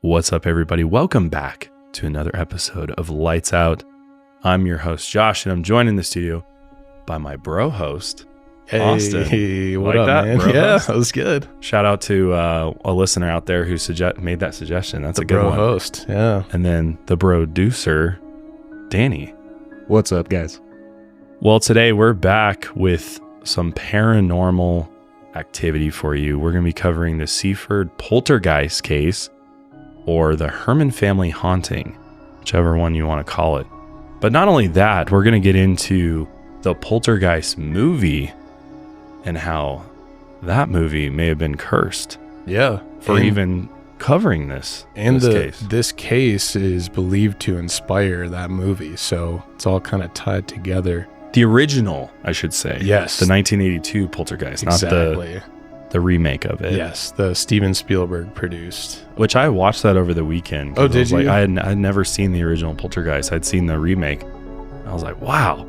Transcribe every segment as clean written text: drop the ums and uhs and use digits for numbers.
What's up, everybody? Welcome back to another episode of Lights Out. I'm your host, Josh, and I'm joined in the studio by my bro host, Austin. Hey, what like up, that, man? bro Yeah, host? that was good. Shout out to a listener out there who made that suggestion. That's The a good bro one. host, yeah. And then the bro-ducer, Danny. What's up, guys? Well, today we're back with some paranormal activity for you. We're going to be covering the Seaford Poltergeist case, or the Herrmann family haunting, whichever one you want to call it. But not only that, we're going to get into the Poltergeist movie and how that movie may have been cursed Yeah. for even covering this case. This case is believed to inspire that movie, so it's all kind of tied together. The original, I should say. Yes. The 1982 Poltergeist, Exactly. not the remake of it. Yes, the Steven Spielberg produced. Which I watched that over the weekend. Oh, did you? I had never seen the original Poltergeist. I'd seen the remake. I was like, wow,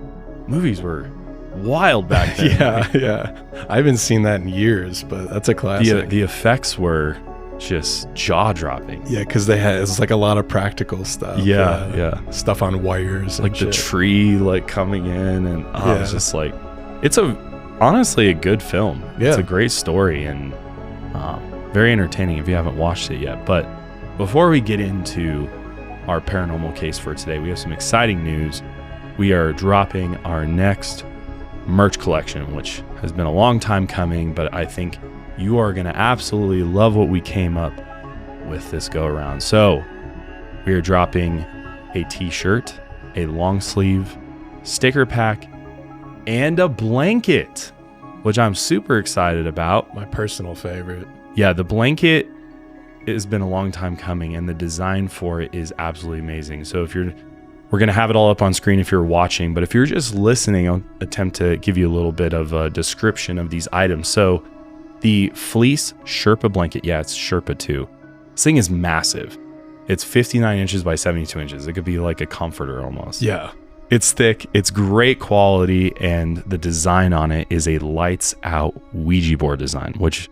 movies were wild back then. yeah. I haven't seen that in years, but that's a classic. The effects were just jaw-dropping. Yeah, because it's like a lot of practical stuff. Yeah. Stuff on wires. And Like the shit. tree like coming in, and it's just like, it's honestly a good film. Yeah. It's a great story and very entertaining if you haven't watched it yet. But before we get into our paranormal case for today, we have some exciting news. We are dropping our next merch collection, which has been a long time coming, but I think you are going to absolutely love what we came up with this go around. So we are dropping a t-shirt, a long sleeve, sticker pack, and a blanket, which I'm super excited about. My personal favorite. Yeah, the blanket has been a long time coming, and the design for it is absolutely amazing. So we're going to have it all up on screen if you're watching, but if you're just listening, I'll attempt to give you a little bit of a description of these items. So the fleece Sherpa blanket, it's Sherpa 2. This thing is massive. It's 59 inches by 72 inches. It could be like a comforter almost. Yeah. It's thick, it's great quality, and the design on it is a lights out Ouija board design, which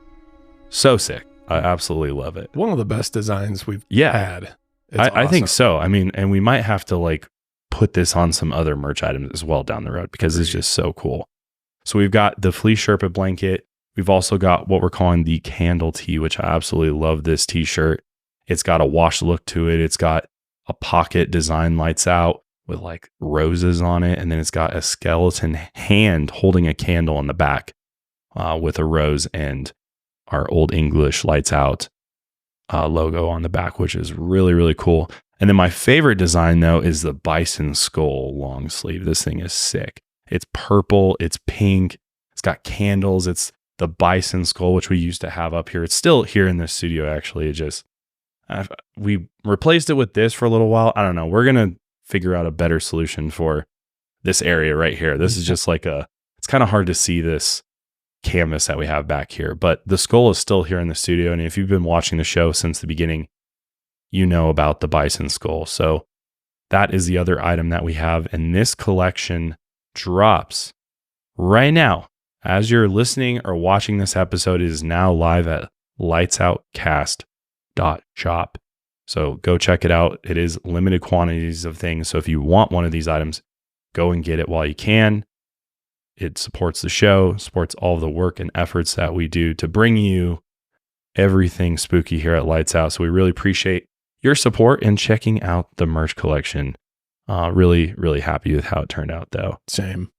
so sick. I absolutely love it. One of the best designs we've Yeah. had. I think so. I mean, and we might have to like put this on some other merch items as well down the road because it's just so cool. So we've got the fleece Sherpa blanket. We've also got what we're calling the candle tee, which I absolutely love this t-shirt. It's got a wash look to it. It's got a pocket design lights out with like roses on it. And then it's got a skeleton hand holding a candle on the back with a rose and our Old English lights out logo on the back, which is really, really cool. And then my favorite design though is the bison skull long sleeve. This thing is sick. It's purple, it's pink, it's got candles, it's the bison skull, which we used to have up here. It's still here in the studio, actually. It just, we replaced it with this for a little while. I don't know. We're going to figure out a better solution for this area right here. This is just like it's kind of hard to see this canvas that we have back here, but the skull is still here in the studio. And if you've been watching the show since the beginning, you know about the bison skull. So that is the other item that we have. And this collection drops right now. As you're listening or watching this episode, it is now live at lightsoutcast.shop. So go check it out. It is limited quantities of things. So if you want one of these items, go and get it while you can. It supports the show, supports all of the work and efforts that we do to bring you everything spooky here at Lights Out. So we really appreciate your support and checking out the merch collection. Really, really happy with how it turned out though. Same.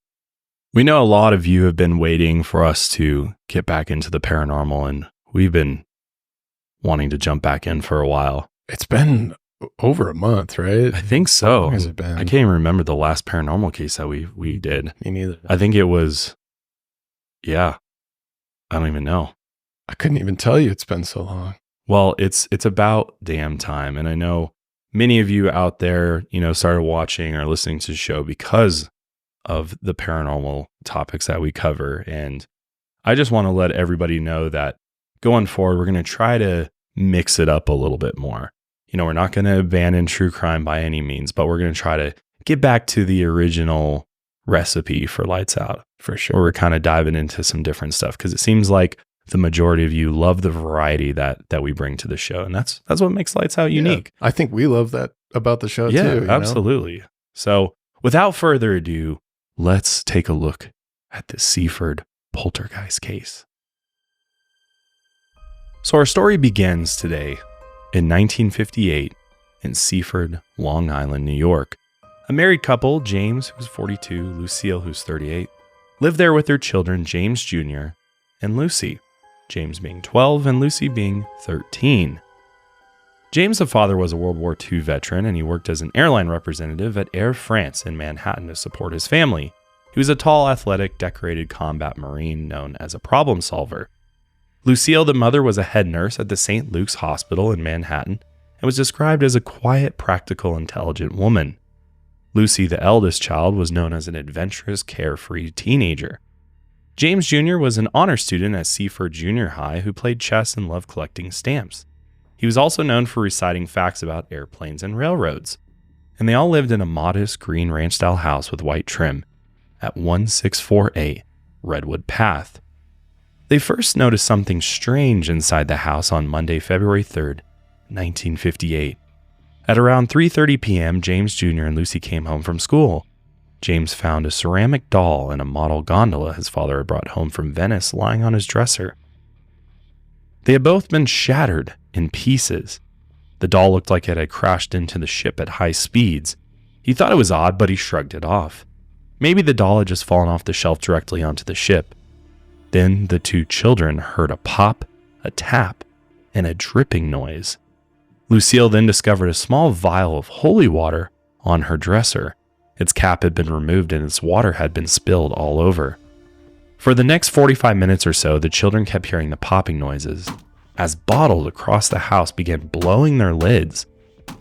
We know a lot of you have been waiting for us to get back into the paranormal, and we've been wanting to jump back in for a while. It's been over a month, right? I think so. How long has it been? I can't even remember the last paranormal case that we did. Me neither. I think it was, I don't even know. I couldn't even tell you it's been so long. Well, it's about damn time. And I know many of you out there, started watching or listening to the show because of the paranormal topics that we cover. And I just want to let everybody know that going forward, we're going to try to mix it up a little bit more. We're not going to abandon true crime by any means, but we're going to try to get back to the original recipe for Lights Out. For sure. Where we're kind of diving into some different stuff because it seems like the majority of you love the variety that we bring to the show. And that's what makes Lights Out unique. I think we love that about the show too. Yeah, absolutely. So without further ado, let's take a look at the Seaford Poltergeist case. So our story begins today in 1958 in Seaford, Long Island, New York. A married couple, James, who's 42, Lucille, who's 38, lived there with their children, James Jr. and Lucy, James being 12 and Lucy being 13. James, the father, was a World War II veteran, and he worked as an airline representative at Air France in Manhattan to support his family. He was a tall, athletic, decorated combat Marine known as a problem solver. Lucille, the mother, was a head nurse at the St. Luke's Hospital in Manhattan and was described as a quiet, practical, intelligent woman. Lucy, the eldest child, was known as an adventurous, carefree teenager. James Jr. was an honor student at Seaford Junior High who played chess and loved collecting stamps. He was also known for reciting facts about airplanes and railroads. And they all lived in a modest green ranch-style house with white trim at 1648 Redwood Path. They first noticed something strange inside the house on Monday, February 3rd, 1958. At around 3:30 p.m., James Jr. and Lucy came home from school. James found a ceramic doll in a model gondola his father had brought home from Venice lying on his dresser. They had both been shattered in pieces. The doll looked like it had crashed into the ship at high speeds. He thought it was odd, but he shrugged it off. Maybe the doll had just fallen off the shelf directly onto the ship. Then the two children heard a pop, a tap, and a dripping noise. Lucille then discovered a small vial of holy water on her dresser. Its cap had been removed and its water had been spilled all over. For the next 45 minutes or so, the children kept hearing the popping noises as bottles across the house began blowing their lids.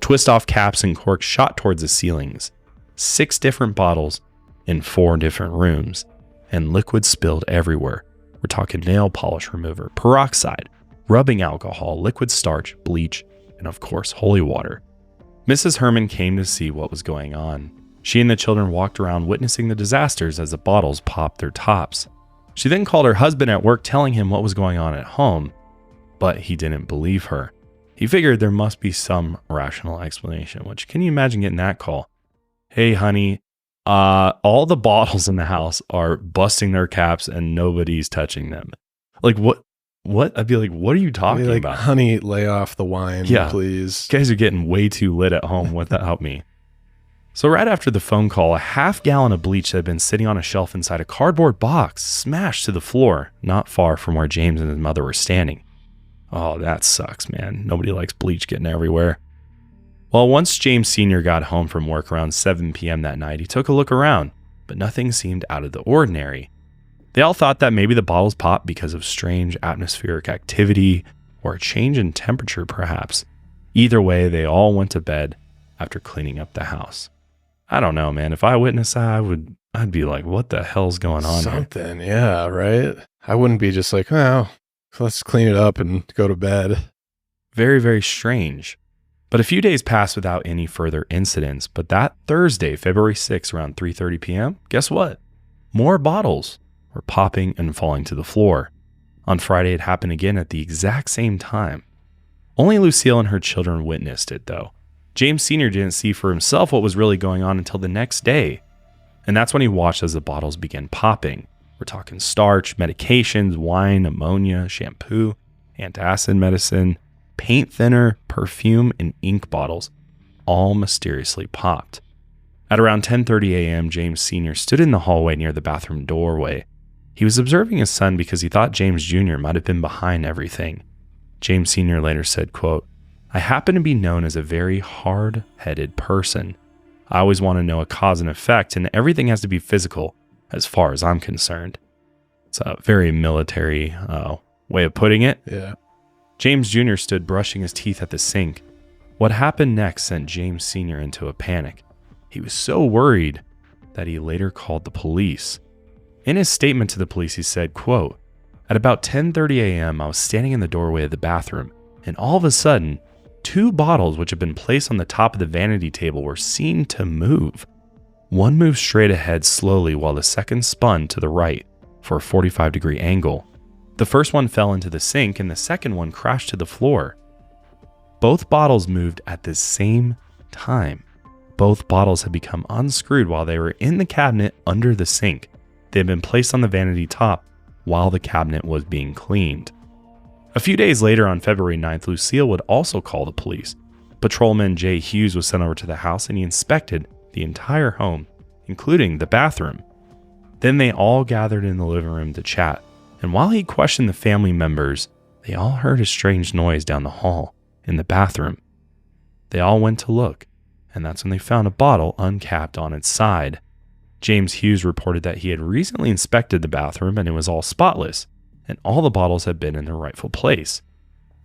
Twist-off caps and corks shot towards the ceilings. 6 different bottles in 4 different rooms, and liquid spilled everywhere. We're talking nail polish remover, peroxide, rubbing alcohol, liquid starch, bleach, and of course, holy water. Mrs. Herrmann came to see what was going on. She and the children walked around witnessing the disasters as the bottles popped their tops. She then called her husband at work telling him what was going on at home, but he didn't believe her. He figured there must be some rational explanation, which can you imagine getting that call? Hey, honey, all the bottles in the house are busting their caps and nobody's touching them. Like, what? I'd be like, what are you talking about? Honey, lay off the wine, please. You guys are getting way too lit at home without me. So right after the phone call, a half-gallon of bleach that had been sitting on a shelf inside a cardboard box smashed to the floor, not far from where James and his mother were standing. Oh, that sucks, man. Nobody likes bleach getting everywhere. Well, once James Sr. got home from work around 7 p.m. that night, he took a look around, but nothing seemed out of the ordinary. They all thought that maybe the bottles popped because of strange atmospheric activity or a change in temperature, perhaps. Either way, they all went to bed after cleaning up the house. I don't know, man. If I witnessed that, I'd be like, what the hell's going on here? Something, yeah, right? I wouldn't be just like, well, let's clean it up and go to bed. Very, very strange. But a few days passed without any further incidents. But that Thursday, February 6th, around 3:30 p.m., guess what? More bottles were popping and falling to the floor. On Friday, it happened again at the exact same time. Only Lucille and her children witnessed it, though. James Sr. didn't see for himself what was really going on until the next day. And that's when he watched as the bottles began popping. We're talking starch, medications, wine, ammonia, shampoo, antacid medicine, paint thinner, perfume, and ink bottles all mysteriously popped. At around 10:30 a.m., James Sr. stood in the hallway near the bathroom doorway. He was observing his son because he thought James Jr. might have been behind everything. James Sr. later said, quote, "I happen to be known as a very hard-headed person. I always want to know a cause and effect, and everything has to be physical as far as I'm concerned." It's a very military way of putting it. Yeah. James Jr. stood brushing his teeth at the sink. What happened next sent James Sr. into a panic. He was so worried that he later called the police. In his statement to the police, he said, quote, "At about 10:30 a.m., I was standing in the doorway of the bathroom, and all of a sudden, 2 bottles which had been placed on the top of the vanity table were seen to move. One moved straight ahead slowly while the second spun to the right for a 45-degree angle. The first one fell into the sink and the second one crashed to the floor. Both bottles moved at the same time. Both bottles had become unscrewed while they were in the cabinet under the sink. They had been placed on the vanity top while the cabinet was being cleaned. A few days later, on February 9th, Lucille would also call the police. Patrolman Jay Hughes was sent over to the house and he inspected the entire home, including the bathroom. Then they all gathered in the living room to chat. And while he questioned the family members, they all heard a strange noise down the hall in the bathroom. They all went to look, and that's when they found a bottle uncapped on its side. James Hughes reported that he had recently inspected the bathroom and it was all spotless, and all the bottles had been in their rightful place.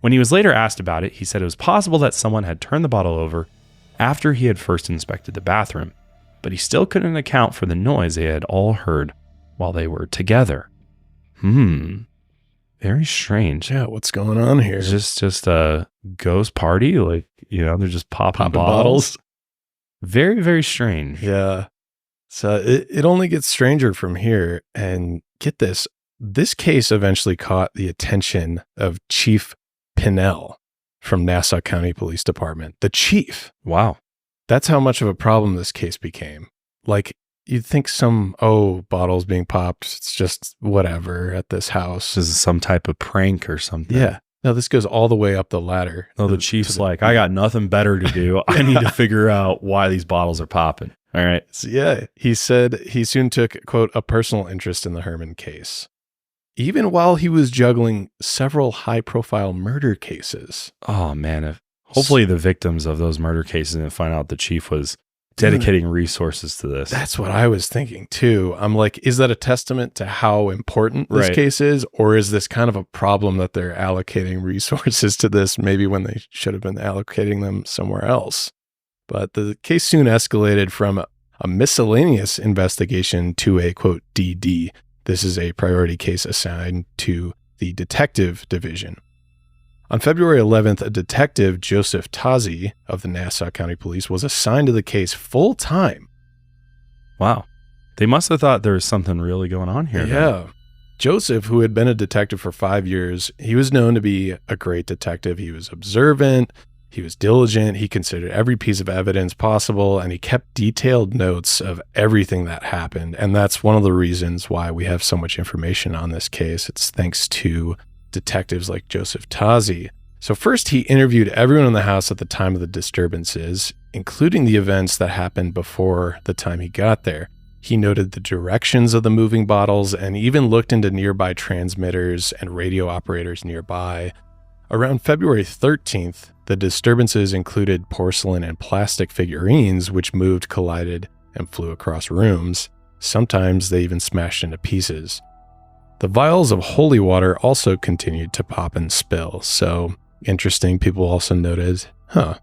When he was later asked about it, he said it was possible that someone had turned the bottle over after he had first inspected the bathroom, but he still couldn't account for the noise they had all heard while they were together. Very strange. Yeah, what's going on here? It's just a ghost party? Like, they're just popping bottles? Very, very strange. Yeah. So it only gets stranger from here. And get this. This case eventually caught the attention of Chief Pinnell from Nassau County Police Department. The chief. Wow. That's how much of a problem this case became. Like, you'd think bottles being popped, it's just whatever at this house. This is some type of prank or something. Yeah. No, this goes all the way up the ladder. No, the chief's like, I got nothing better to do. I need to figure out why these bottles are popping. All right. So, yeah. He said he soon took, quote, a personal interest in the Herrmann case, even while he was juggling several high-profile murder cases. Oh, man. Hopefully the victims of those murder cases didn't find out the chief was dedicating resources to this. That's what I was thinking too. I'm like, is that a testament to how important this case is? Or is this kind of a problem that they're allocating resources to this, maybe when they should have been allocating them somewhere else? But the case soon escalated from a miscellaneous investigation to a, quote, DD. This is a priority case assigned to the detective division. On February 11th, a detective, Joseph Tazi of the Nassau County Police, was assigned to the case full time. Wow. They must have thought there was something really going on here. Yeah. Then. Joseph, who had been a detective for 5 years, he was known to be a great detective. He was observant. He was diligent. He considered every piece of evidence possible, and he kept detailed notes of everything that happened. And that's one of the reasons why we have so much information on this case. It's thanks to detectives like Joseph Tazi. So first, he interviewed everyone in the house at the time of the disturbances, including the events that happened before the time he got there. He noted the directions of the moving bottles and even looked into nearby transmitters and radio operators nearby. Around February 13th, the disturbances included porcelain and plastic figurines which moved, collided, and flew across rooms. Sometimes they even smashed into pieces. The vials of holy water also continued to pop and spill. So interesting. People also noted, all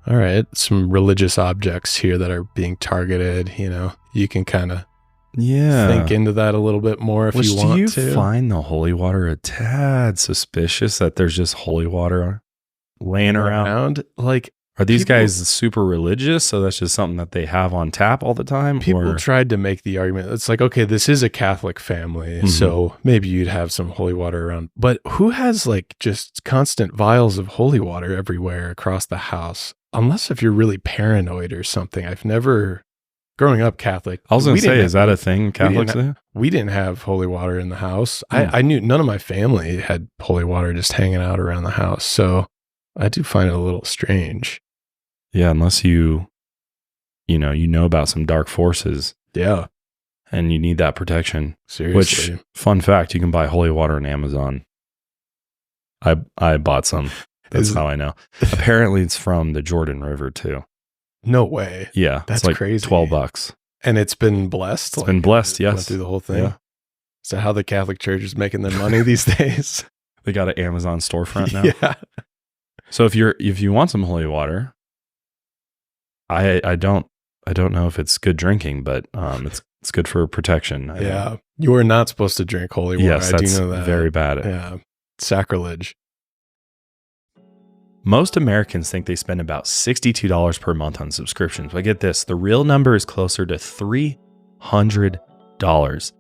right, some religious objects here that are being targeted. You can kind of think into that a little bit more if you want to. Do you find the holy water a tad suspicious that there's just holy water laying around? Like, are these guys super religious? So that's just something that they have on tap all the time? People tried to make the argument. It's like, okay, this is a Catholic family, so maybe you'd have some holy water around. But who has like just constant vials of holy water everywhere across the house? Unless if you're really paranoid or something. I've never, growing up Catholic. I was going to say, is that a thing Catholics do? We didn't have holy water in the house. I knew none of my family had holy water just hanging out around the house. So I do find it a little strange. Yeah, unless you know about some dark forces. Yeah. And you need that protection. Seriously. Which, fun fact, you can buy holy water on Amazon. I bought some. That's how I know. Apparently it's from the Jordan River too. No way. Yeah. That's it's like crazy. $12. And it's been blessed? It's been blessed, yes. Went through the whole thing? Yeah. Is that how the Catholic Church is making their money these days? They got an Amazon storefront now. Yeah. So if you want some holy water, I don't know if it's good drinking, but it's good for protection. Yeah. You are not supposed to drink holy water. Yes, that's I do know that. Very bad. Yeah. Sacrilege. Most Americans think they spend about $62 per month on subscriptions. But get this, the real number is closer to $300.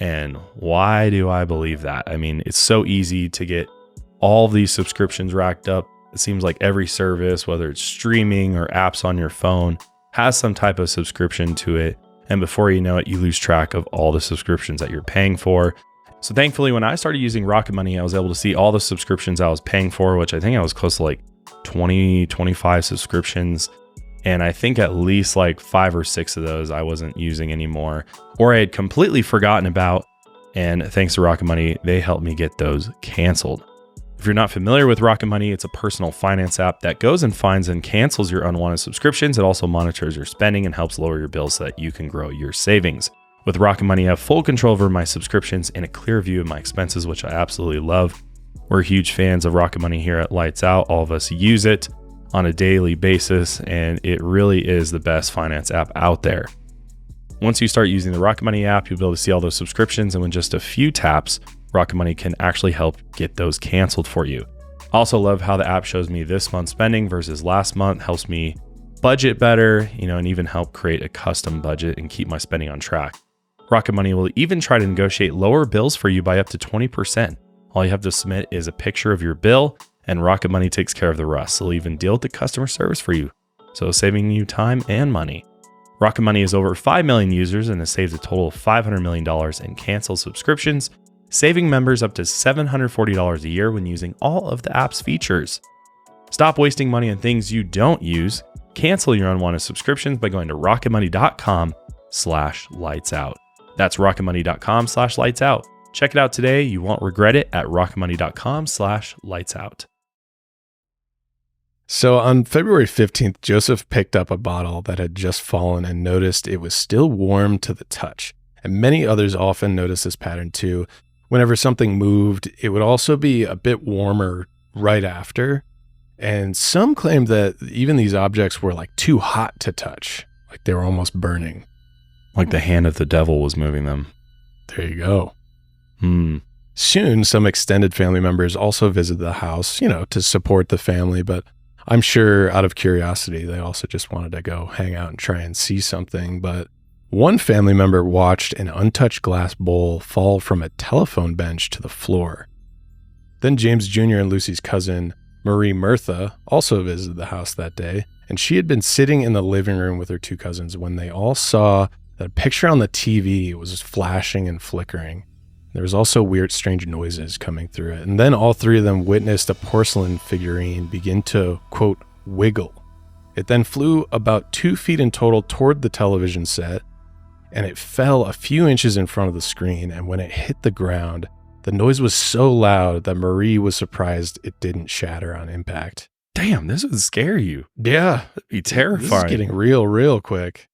And why do I believe that? I mean, it's so easy to get all these subscriptions racked up. It seems like every service, whether it's streaming or apps on your phone, has some type of subscription to it. And before you know it, you lose track of all the subscriptions that you're paying for. So thankfully, when I started using Rocket Money, I was able to see all the subscriptions I was paying for, which I think I was close to like 20, 25 subscriptions. And I think at least like 5 or 6 of those I wasn't using anymore, or I had completely forgotten about. And thanks to Rocket Money, they helped me get those canceled. If you're not familiar with Rocket Money, it's a personal finance app that goes and finds and cancels your unwanted subscriptions. It also monitors your spending and helps lower your bills so that you can grow your savings. With Rocket Money, I have full control over my subscriptions and a clear view of my expenses, which I absolutely love. We're huge fans of Rocket Money here at Lights Out. All of us use it on a daily basis, and it really is the best finance app out there. Once you start using the Rocket Money app, you'll be able to see all those subscriptions, and with just a few taps, Rocket Money can actually help get those canceled for you. I also love how the app shows me this month's spending versus last month, helps me budget better, and even help create a custom budget and keep my spending on track. Rocket Money will even try to negotiate lower bills for you by up to 20%. All you have to submit is a picture of your bill, and Rocket Money takes care of the rest. They'll even deal with the customer service for you, so saving you time and money. Rocket Money has over 5 million users and has saved a total of $500 million in canceled subscriptions, saving members up to $740 a year when using all of the app's features. Stop wasting money on things you don't use. Cancel your unwanted subscriptions by going to rocketmoney.com/lightsout. That's rocketmoney.com/lightsout. Check it out today. You won't regret it at rocketmoney.com/lightsout. So on February 15th, Joseph picked up a bottle that had just fallen and noticed it was still warm to the touch. And many others often notice this pattern too. Whenever something moved, it would also be a bit warmer right after. And some claimed that even these objects were like too hot to touch, like they were almost burning. Like the hand of the devil was moving them. There you go. Soon, some extended family members also visited the house, to support the family, but I'm sure out of curiosity, they also just wanted to go hang out and try and see something. But one family member watched an untouched glass bowl fall from a telephone bench to the floor. Then James Jr. and Lucy's cousin, Marie Murtha, also visited the house that day, and she had been sitting in the living room with her two cousins when they all saw that a picture on the TV was flashing and flickering. There was also weird, strange noises coming through it. And then all three of them witnessed a porcelain figurine begin to, quote, wiggle. It then flew about 2 feet in total toward the television set, and it fell a few inches in front of the screen. And when it hit the ground, the noise was so loud that Marie was surprised it didn't shatter on impact. Damn, this would scare you. Yeah. It'd be terrifying. This is getting real quick.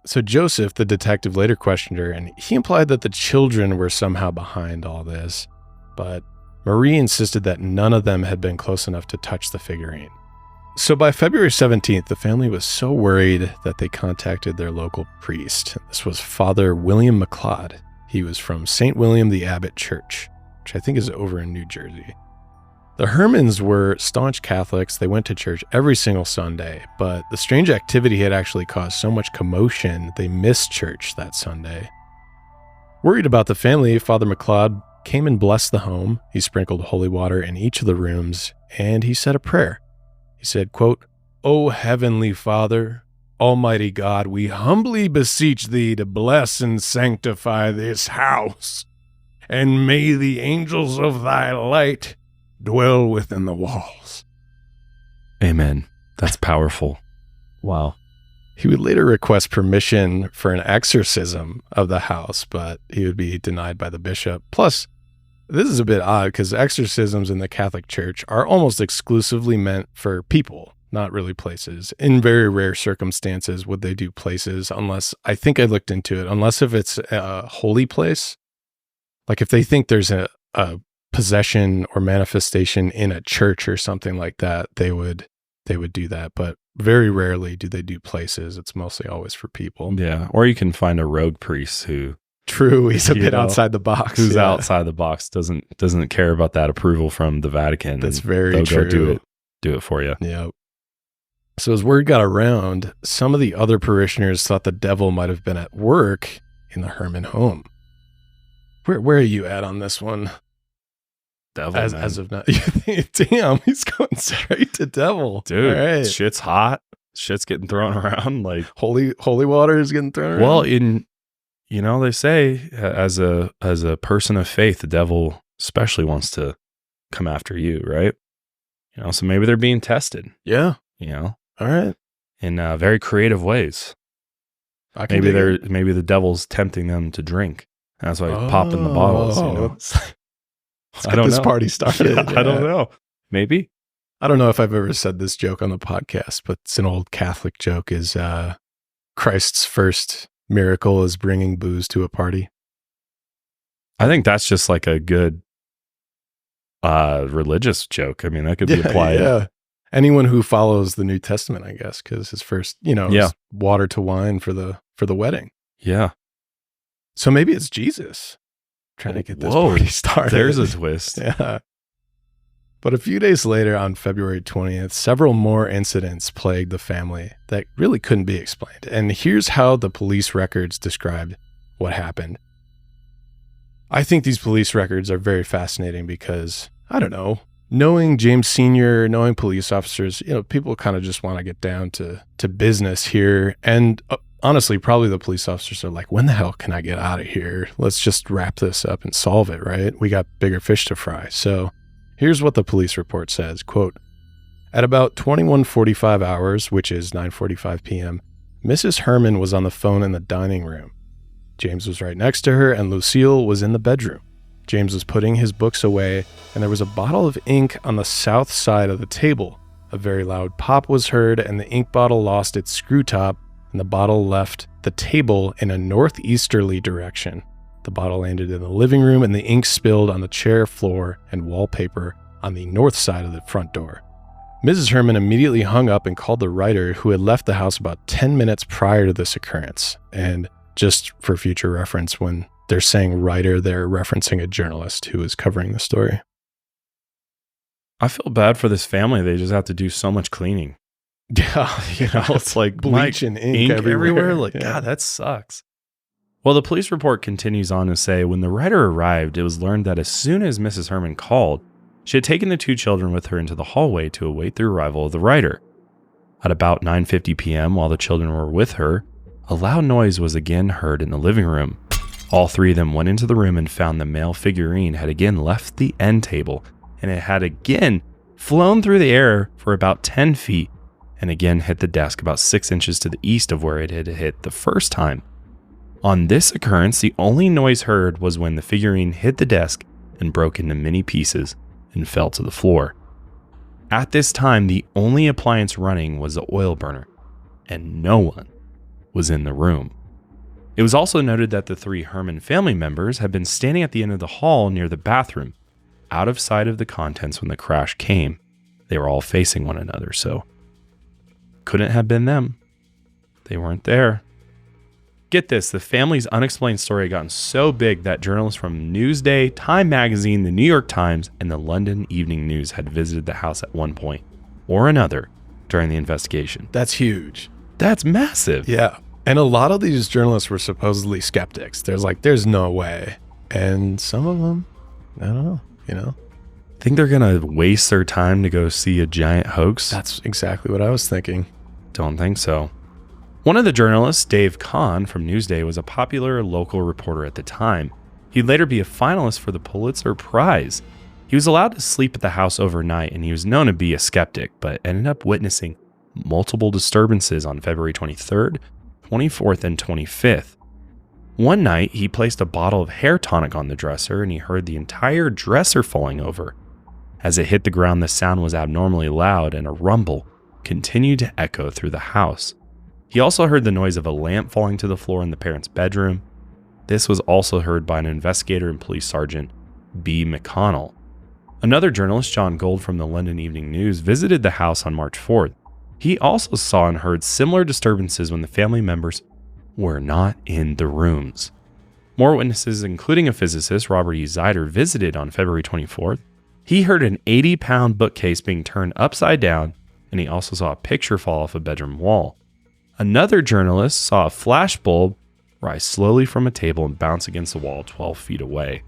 So Joseph, the detective, later questioned her, and he implied that the children were somehow behind all this. But Marie insisted that none of them had been close enough to touch the figurine. So by February 17th, the family was so worried that they contacted their local priest. This was Father William McLeod. He was from St. William the Abbot Church, which I think is over in New Jersey. The Herrmanns were staunch Catholics. They went to church every single Sunday, but the strange activity had actually caused so much commotion, they missed church that Sunday. Worried about the family, Father McLeod came and blessed the home. He sprinkled holy water in each of the rooms, and he said a prayer. He said, quote, "O Heavenly Father, Almighty God, we humbly beseech thee to bless and sanctify this house, and may the angels of thy light dwell within the walls." Amen. That's powerful. Wow. He would later request permission for an exorcism of the house, but he would be denied by the bishop. Plus, this is a bit odd because exorcisms in the Catholic Church are almost exclusively meant for people, not really places. In very rare circumstances would they do places, unless, I think I looked into it, unless if it's a holy place. Like if they think there's a possession or manifestation in a church or something like that, they would do that. But very rarely do they do places. It's mostly always for people. Yeah. Or you can find a rogue priest who... True. He's a bit outside the box. Who's outside the box, doesn't care about that approval from the Vatican. That's very true. Go do it for you. Yeah. So as word got around, some of the other parishioners thought the devil might have been at work in the Herrmann home. Where are you at on this one? Devil, As of now, damn, he's going straight to devil, dude. All right. Shit's hot. Shit's getting thrown around. Like holy water is getting thrown around. Well, they say as a person of faith, the devil especially wants to come after you, right? So maybe they're being tested. Yeah. All right. In very creative ways. Maybe the devil's tempting them to drink. That's why he's popping the bottles. Let's get this party started. Yeah. I don't know. Maybe. I don't know if I've ever said this joke on the podcast, but it's an old Catholic joke is Christ's first miracle is bringing booze to a party. I think that's just like a good religious joke. I mean, that could be applied. Yeah. Anyone who follows the New Testament, I guess, because his first, is water to wine for the wedding. Yeah. So maybe it's Jesus trying to get this party started. There's a twist. Yeah. But a few days later, on February 20th, several more incidents plagued the family that really couldn't be explained. And here's how the police records described what happened. I think these police records are very fascinating because, I don't know, knowing James Sr., knowing police officers, people kind of just want to get down to business here. And honestly, probably the police officers are like, when the hell can I get out of here? Let's just wrap this up and solve it, right? We got bigger fish to fry. So here's what the police report says, quote, at about 21:45 hours, which is 9:45 p.m., Mrs. Herrmann was on the phone in the dining room. James was right next to her and Lucille was in the bedroom. James was putting his books away and there was a bottle of ink on the south side of the table. A very loud pop was heard and the ink bottle lost its screw top and the bottle left the table in a northeasterly direction. The bottle landed in the living room and the ink spilled on the chair, floor, and wallpaper on the north side of the front door. Mrs. Herrmann immediately hung up and called the writer who had left the house about 10 minutes prior to this occurrence. And just for future reference, when they're saying writer, they're referencing a journalist who is covering the story. I feel bad for this family. They just have to do so much cleaning. Yeah. It's like bleach and ink everywhere. Like, God, that sucks. Well, the police report continues on to say when the writer arrived, it was learned that as soon as Mrs. Herrmann called, she had taken the two children with her into the hallway to await the arrival of the writer. At about 9:50 p.m., while the children were with her, a loud noise was again heard in the living room. All three of them went into the room and found the male figurine had again left the end table, and it had again flown through the air for about 10 feet and again hit the desk about 6 inches to the east of where it had hit the first time. On this occurrence, the only noise heard was when the figurine hit the desk and broke into many pieces and fell to the floor. At this time, the only appliance running was the oil burner, and no one was in the room. It was also noted that the three Herrmann family members had been standing at the end of the hall near the bathroom, out of sight of the contents when the crash came. They were all facing one another, so couldn't have been them. They weren't there. Get this, the family's unexplained story had gotten so big that journalists from Newsday, Time Magazine, the New York Times, and the London Evening News had visited the house at one point or another during the investigation. That's huge. That's massive. Yeah. And a lot of these journalists were supposedly skeptics. There's no way. And some of them, I don't know, Think they're going to waste their time to go see a giant hoax? That's exactly what I was thinking. Don't think so. One of the journalists, Dave Kahn from Newsday, was a popular local reporter at the time. He'd later be a finalist for the Pulitzer Prize. He was allowed to sleep at the house overnight, and he was known to be a skeptic, but ended up witnessing multiple disturbances on February 23rd, 24th, and 25th. One night, he placed a bottle of hair tonic on the dresser, and he heard the entire dresser falling over. As it hit the ground, the sound was abnormally loud, and a rumble continued to echo through the house. He also heard the noise of a lamp falling to the floor in the parents' bedroom. This was also heard by an investigator and police sergeant, B. McConnell. Another journalist, John Gold from the London Evening News, visited the house on March 4th. He also saw and heard similar disturbances when the family members were not in the rooms. More witnesses, including a physicist, Robert E. Zeider, visited on February 24th. He heard an 80-pound bookcase being turned upside down, and he also saw a picture fall off a bedroom wall. Another journalist saw a flash bulb rise slowly from a table and bounce against the wall 12 feet away.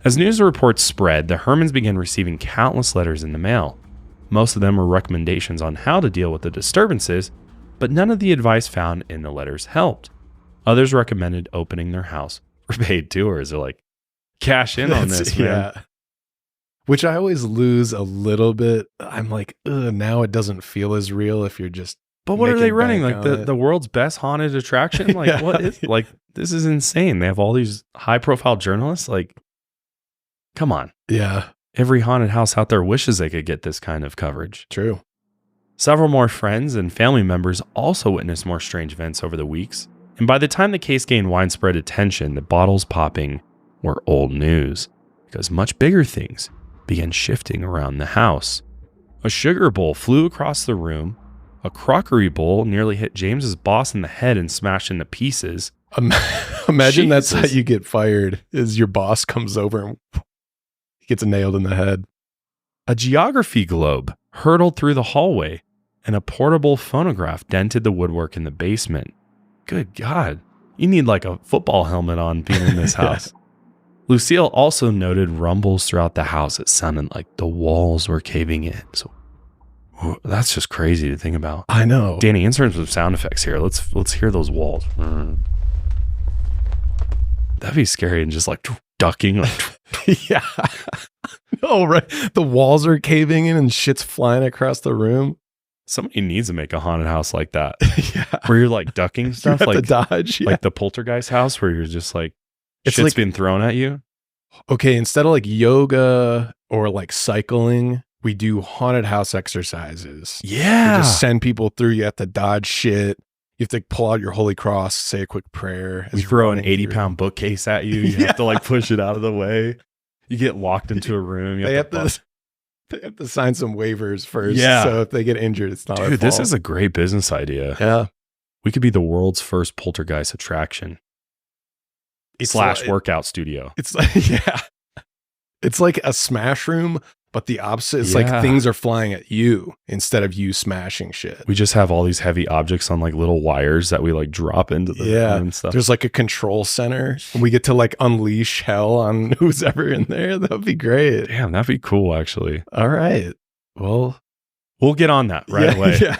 As news reports spread, the Herrmanns began receiving countless letters in the mail. Most of them were recommendations on how to deal with the disturbances, but none of the advice found in the letters helped. Others recommended opening their house for paid tours. They're like, cash in on this, man. Yeah. Which I always lose a little bit. I'm like, now it doesn't feel as real if you're just. But what are they running? Like the world's best haunted attraction? Like, yeah. What is, like, this is insane. They have all these high profile journalists. Like, come on. Yeah. Every haunted house out there wishes they could get this kind of coverage. True. Several more friends and family members also witnessed more strange events over the weeks. And by the time the case gained widespread attention, the bottles popping were old news because much bigger things began shifting around the house. A sugar bowl flew across the room. A crockery bowl nearly hit James's boss in the head and smashed into pieces. Imagine Jesus. That's how you get fired, is your boss comes over and he gets nailed in the head. A geography globe hurtled through the hallway, and a portable phonograph dented the woodwork in the basement. Good God. You need like a football helmet on being in this house. Lucille also noted rumbles throughout the house. It sounded like the walls were caving in. So that's just crazy to think about. I know. Danny, insert some sound effects here. Let's hear those walls. That'd be scary and just like ducking. Like, yeah. No, right. The walls are caving in and shit's flying across the room. Somebody needs to make a haunted house like that. Yeah. Where you're like ducking stuff. You have like to dodge. Yeah. Like the Poltergeist house where you're just like, shit's like, been thrown at you. Okay, instead of like yoga or like cycling, we do haunted house exercises. Yeah. We just send people through. You have to dodge shit. You have to pull out your holy cross, say a quick prayer. We throw an 80-pound bookcase at you. You have to like push it out of the way. You get locked into a room. They have to sign some waivers first. Yeah. So if they get injured, it's not our fault. This is a great business idea. Yeah. We could be the world's first poltergeist attraction. / workout studio. It's like, yeah. It's like a smash room, but the opposite. It's like things are flying at you instead of you smashing shit. We just have all these heavy objects on like little wires that we like drop into the room and stuff. There's like a control center. And we get to like unleash hell on who's ever in there. That would be great. Damn, that'd be cool actually. All right. Well, we'll get on that right away. Yeah.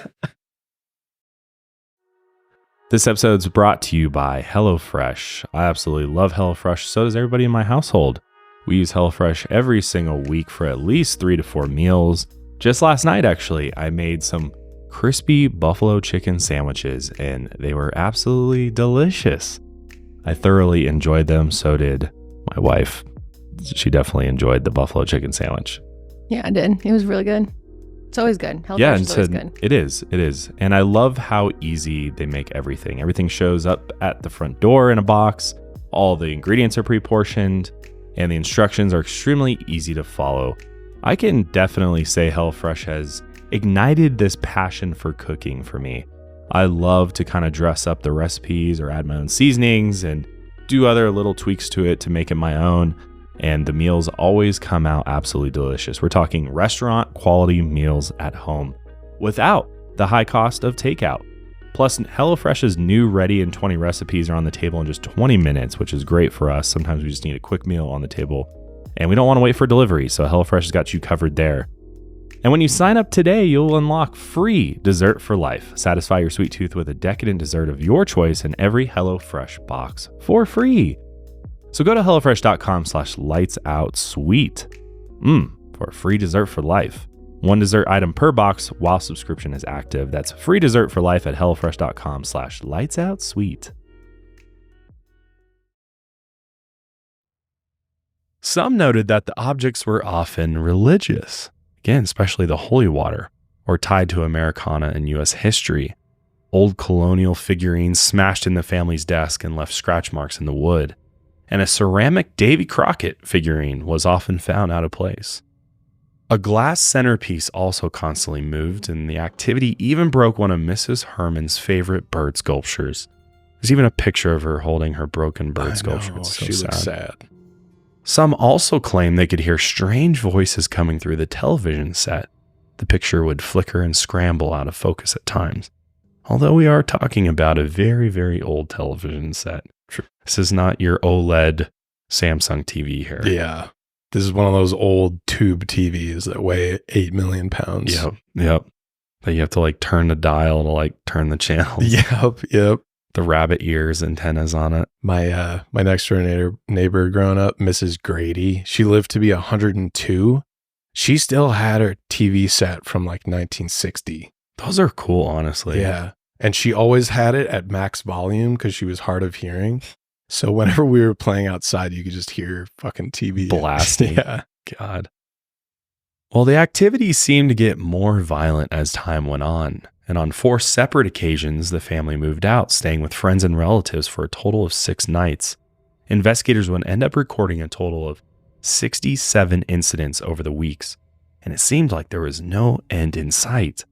This episode's brought to you by HelloFresh. I absolutely love HelloFresh. So does everybody in my household. We use HelloFresh every single week for at least 3 to 4 meals. Just last night, actually, I made some crispy buffalo chicken sandwiches, and they were absolutely delicious. I thoroughly enjoyed them. So did my wife. She definitely enjoyed the buffalo chicken sandwich. Yeah, I did. It was really good. It's always good. HelloFresh is always good. It is. And I love how easy they make everything. Everything shows up at the front door in a box. All the ingredients are pre-portioned, and the instructions are extremely easy to follow. I can definitely say HelloFresh has ignited this passion for cooking for me. I love to kind of dress up the recipes or add my own seasonings and do other little tweaks to it to make it my own. And the meals always come out absolutely delicious. We're talking restaurant quality meals at home without the high cost of takeout. Plus, HelloFresh's new ready in 20 recipes are on the table in just 20 minutes, which is great for us. Sometimes we just need a quick meal on the table and we don't want to wait for delivery. So HelloFresh has got you covered there. And when you sign up today, you'll unlock free dessert for life. Satisfy your sweet tooth with a decadent dessert of your choice in every HelloFresh box for free. So go to HelloFresh.com/lightsoutsweet for a free dessert for life. 1 dessert item per box while subscription is active. That's free dessert for life at HelloFresh.com/lightsoutsweet. Some noted that the objects were often religious. Again, especially the holy water, or tied to Americana and U.S. history. Old colonial figurines smashed in the family's desk and left scratch marks in the wood. And a ceramic Davy Crockett figurine was often found out of place. A glass centerpiece also constantly moved, and the activity even broke one of Mrs. Herrmann's favorite bird sculptures. There's even a picture of her holding her broken bird sculpture. It's so she looks sad. Some also claim they could hear strange voices coming through the television set. The picture would flicker and scramble out of focus at times. Although we are talking about a very, very old television set. This is not your OLED Samsung TV here. Yeah. This is one of those old tube TVs that weigh 8 million pounds. Yep. That you have to like turn the dial to like turn the channels. Yep. The rabbit ears antennas on it. My next door neighbor growing up, Mrs. Grady, she lived to be 102. She still had her TV set from like 1960. Those are cool, honestly. Yeah. And she always had it at max volume because she was hard of hearing. So whenever we were playing outside, you could just hear fucking TV blasting. Yeah. God. Well, the activity seemed to get more violent as time went on. And on 4 separate occasions, the family moved out, staying with friends and relatives for a total of 6 nights. Investigators would end up recording a total of 67 incidents over the weeks, and it seemed like there was no end in sight.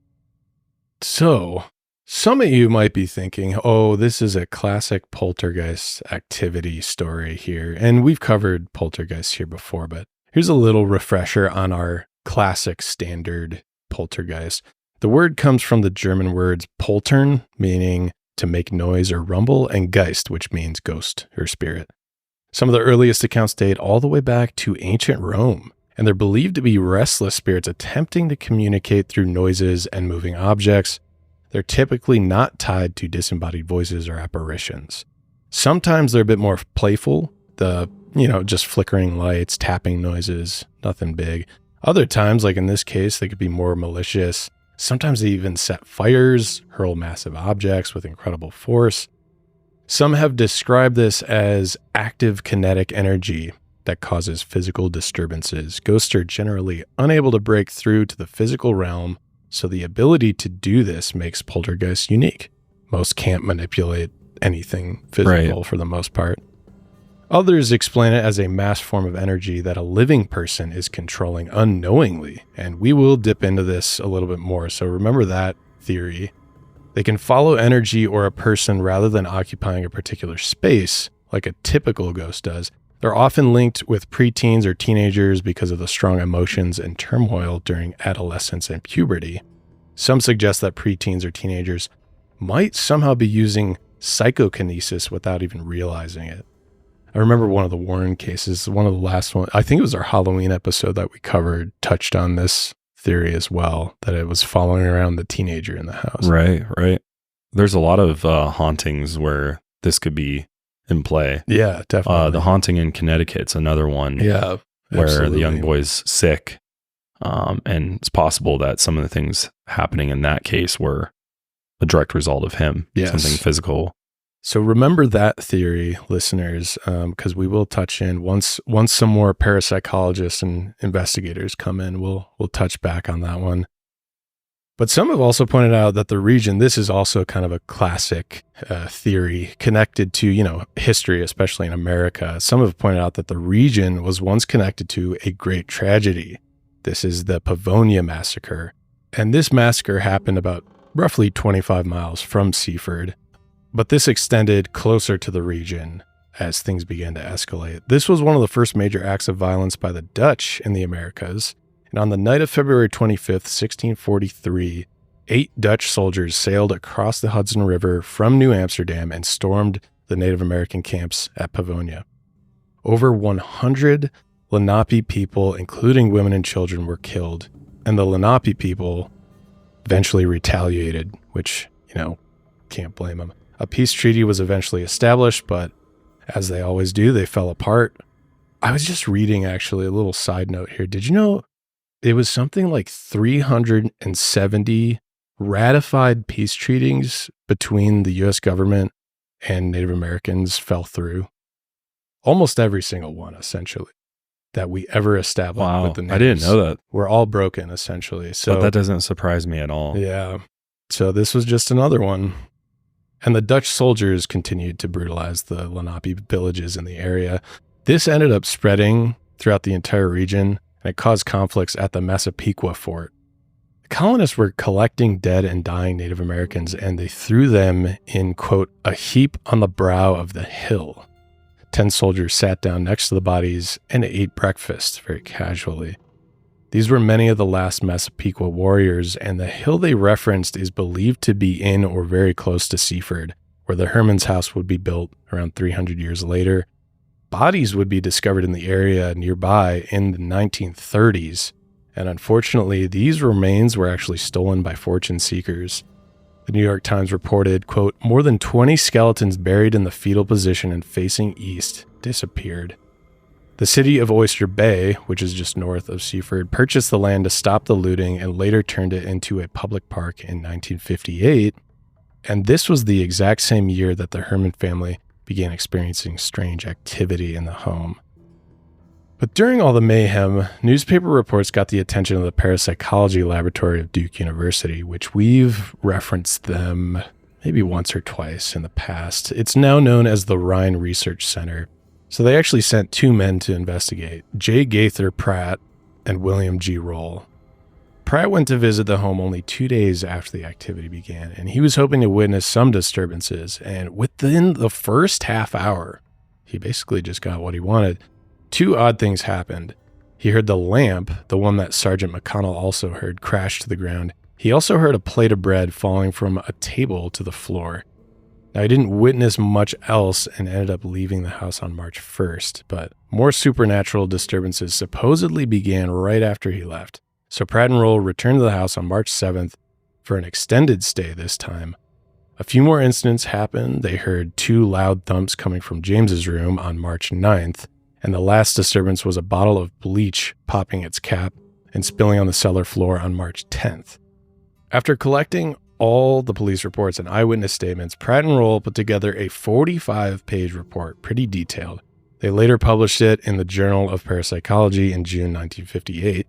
So, some of you might be thinking, oh, this is a classic poltergeist activity story here. And we've covered poltergeists here before, but here's a little refresher on our classic standard poltergeist. The word comes from the German words poltern, meaning to make noise or rumble, and Geist, which means ghost or spirit. Some of the earliest accounts date all the way back to ancient Rome, and they're believed to be restless spirits attempting to communicate through noises and moving objects. They're typically not tied to disembodied voices or apparitions. Sometimes they're a bit more playful, just flickering lights, tapping noises, nothing big. Other times, like in this case, they could be more malicious. Sometimes they even set fires, hurl massive objects with incredible force. Some have described this as active kinetic energy that causes physical disturbances. Ghosts are generally unable to break through to the physical realm, so the ability to do this makes poltergeists unique. Most can't manipulate anything physical for the most part. Others explain it as a mass form of energy that a living person is controlling unknowingly, and we will dip into this a little bit more, so remember that theory. They can follow energy or a person rather than occupying a particular space, like a typical ghost does. They're often linked with preteens or teenagers because of the strong emotions and turmoil during adolescence and puberty. Some suggest that preteens or teenagers might somehow be using psychokinesis without even realizing it. I remember one of the Warren cases, one of the last ones, I think it was our Halloween episode that we covered, touched on this theory as well, that it was following around the teenager in the house. Right. There's a lot of hauntings where this could be in play. Yeah, definitely. The haunting in Connecticut's another one. Yeah, where absolutely. the young boy's sick. And it's possible that some of the things happening in that case were a direct result of him. Yes. Something physical. So remember that theory, listeners, because we will touch in once some more parapsychologists and investigators come in, we'll touch back on that one. But some have also pointed out that the region, this is also kind of a classic theory connected to, history, especially in America. Some have pointed out that the region was once connected to a great tragedy. This is the Pavonia Massacre. And this massacre happened about roughly 25 miles from Seaford. But this extended closer to the region as things began to escalate. This was one of the first major acts of violence by the Dutch in the Americas. And on the night of February 25th, 1643, 8 Dutch soldiers sailed across the Hudson River from New Amsterdam and stormed the Native American camps at Pavonia. Over 100 Lenape people, including women and children, were killed. And the Lenape people eventually retaliated, which, can't blame them. A peace treaty was eventually established, but as they always do, they fell apart. I was just reading, actually, a little side note here. Did you know it was something like 370 ratified peace treaties between the U.S. government and Native Americans fell through? Almost every single one, essentially, that we ever established with the natives. I didn't know that. We're all broken, essentially. So but that doesn't surprise me at all. Yeah. So this was just another one. And the Dutch soldiers continued to brutalize the Lenape villages in the area. This ended up spreading throughout the entire region, and it caused conflicts at the Massapequa fort. The colonists were collecting dead and dying Native Americans, and they threw them in, quote, a heap on the brow of the hill. 10 soldiers sat down next to the bodies and ate breakfast very casually. These were many of the last Massapequa warriors, and the hill they referenced is believed to be in or very close to Seaford, where the Herrmann's house would be built around 300 years later. Bodies would be discovered in the area nearby in the 1930s, and unfortunately, these remains were actually stolen by fortune seekers. The New York Times reported, quote, more than 20 skeletons buried in the fetal position and facing east disappeared. The city of Oyster Bay, which is just north of Seaford, purchased the land to stop the looting and later turned it into a public park in 1958. And this was the exact same year that the Herrmann family began experiencing strange activity in the home. But during all the mayhem, newspaper reports got the attention of the parapsychology laboratory of Duke University, which we've referenced them maybe once or twice in the past. It's now known as the Rhine Research Center. So they actually sent two men to investigate, J. Gaither Pratt and William G. Roll. Pratt went to visit the home only 2 days after the activity began, and he was hoping to witness some disturbances. And within the first half hour, he basically just got what he wanted. Two odd things happened. He heard the lamp, the one that Sergeant McConnell also heard, crash to the ground. He also heard a plate of bread falling from a table to the floor. Now, he didn't witness much else and ended up leaving the house on March 1st, but more supernatural disturbances supposedly began right after he left. So Pratt and Roll returned to the house on March 7th for an extended stay this time. A few more incidents happened. They heard two loud thumps coming from James's room on March 9th, and the last disturbance was a bottle of bleach popping its cap and spilling on the cellar floor on March 10th. After collecting all the police reports and eyewitness statements, Pratt and Roll put together a 45-page report, pretty detailed. They later published it in the Journal of Parapsychology in June 1958.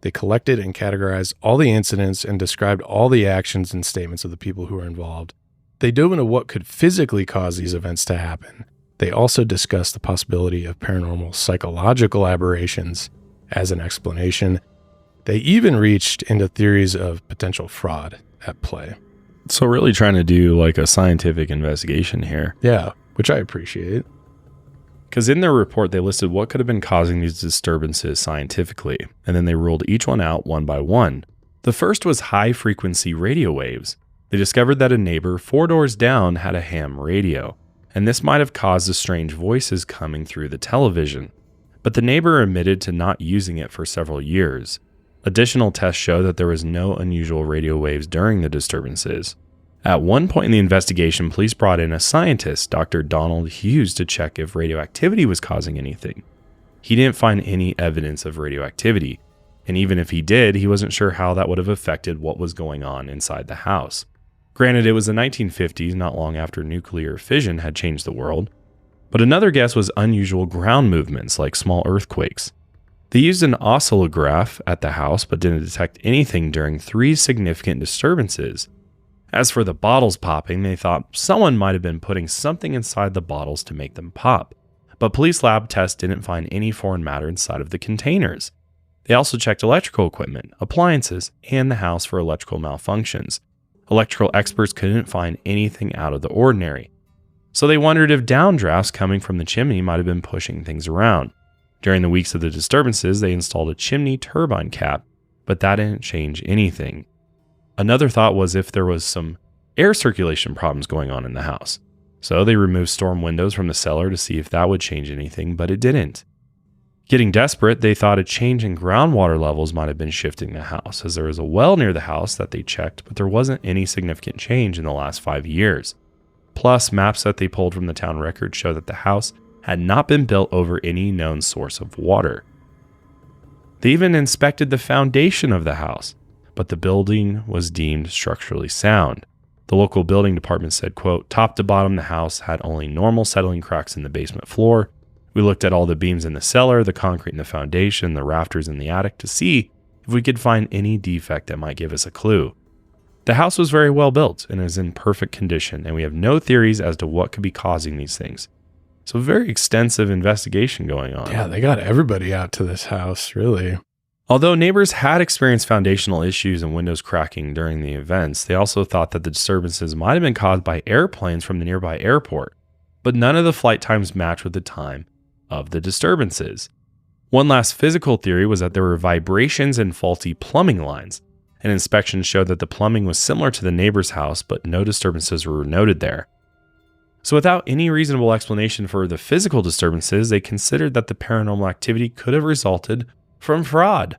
They collected and categorized all the incidents and described all the actions and statements of the people who were involved. They dove into what could physically cause these events to happen. They also discussed the possibility of paranormal psychological aberrations as an explanation. They even reached into theories of potential fraud at play. So really trying to do like a scientific investigation here. Yeah, which I appreciate. Because in their report, they listed what could have been causing these disturbances scientifically, and then they ruled each one out one by one. The first was high-frequency radio waves. They discovered that a neighbor 4 doors down had a ham radio, and this might have caused the strange voices coming through the television. But the neighbor admitted to not using it for several years. Additional tests show that there was no unusual radio waves during the disturbances. At one point in the investigation, police brought in a scientist, Dr. Donald Hughes, to check if radioactivity was causing anything. He didn't find any evidence of radioactivity, and even if he did, he wasn't sure how that would have affected what was going on inside the house. Granted, it was the 1950s, not long after nuclear fission had changed the world, but another guess was unusual ground movements like small earthquakes. They used an oscillograph at the house but didn't detect anything during 3 significant disturbances. As for the bottles popping, they thought someone might have been putting something inside the bottles to make them pop, but police lab tests didn't find any foreign matter inside of the containers. They also checked electrical equipment, appliances, and the house for electrical malfunctions. Electrical experts couldn't find anything out of the ordinary, so they wondered if downdrafts coming from the chimney might have been pushing things around. During the weeks of the disturbances, they installed a chimney turbine cap, but that didn't change anything. Another thought was if there was some air circulation problems going on in the house. So they removed storm windows from the cellar to see if that would change anything, but it didn't. Getting desperate, they thought a change in groundwater levels might have been shifting the house, as there was a well near the house that they checked, but there wasn't any significant change in the last 5 years. Plus, maps that they pulled from the town record show that the house had not been built over any known source of water. They even inspected the foundation of the house, but the building was deemed structurally sound. The local building department said, quote, top to bottom, the house had only normal settling cracks in the basement floor. We looked at all the beams in the cellar, the concrete in the foundation, the rafters in the attic to see if we could find any defect that might give us a clue. The house was very well built and is in perfect condition, and we have no theories as to what could be causing these things. So very extensive investigation going on. Yeah, they got everybody out to this house, really. Although neighbors had experienced foundational issues and windows cracking during the events, they also thought that the disturbances might have been caused by airplanes from the nearby airport, but none of the flight times matched with the time of the disturbances. One last physical theory was that there were vibrations and faulty plumbing lines. An inspection showed that the plumbing was similar to the neighbor's house, but no disturbances were noted there. So without any reasonable explanation for the physical disturbances, they considered that the paranormal activity could have resulted from fraud.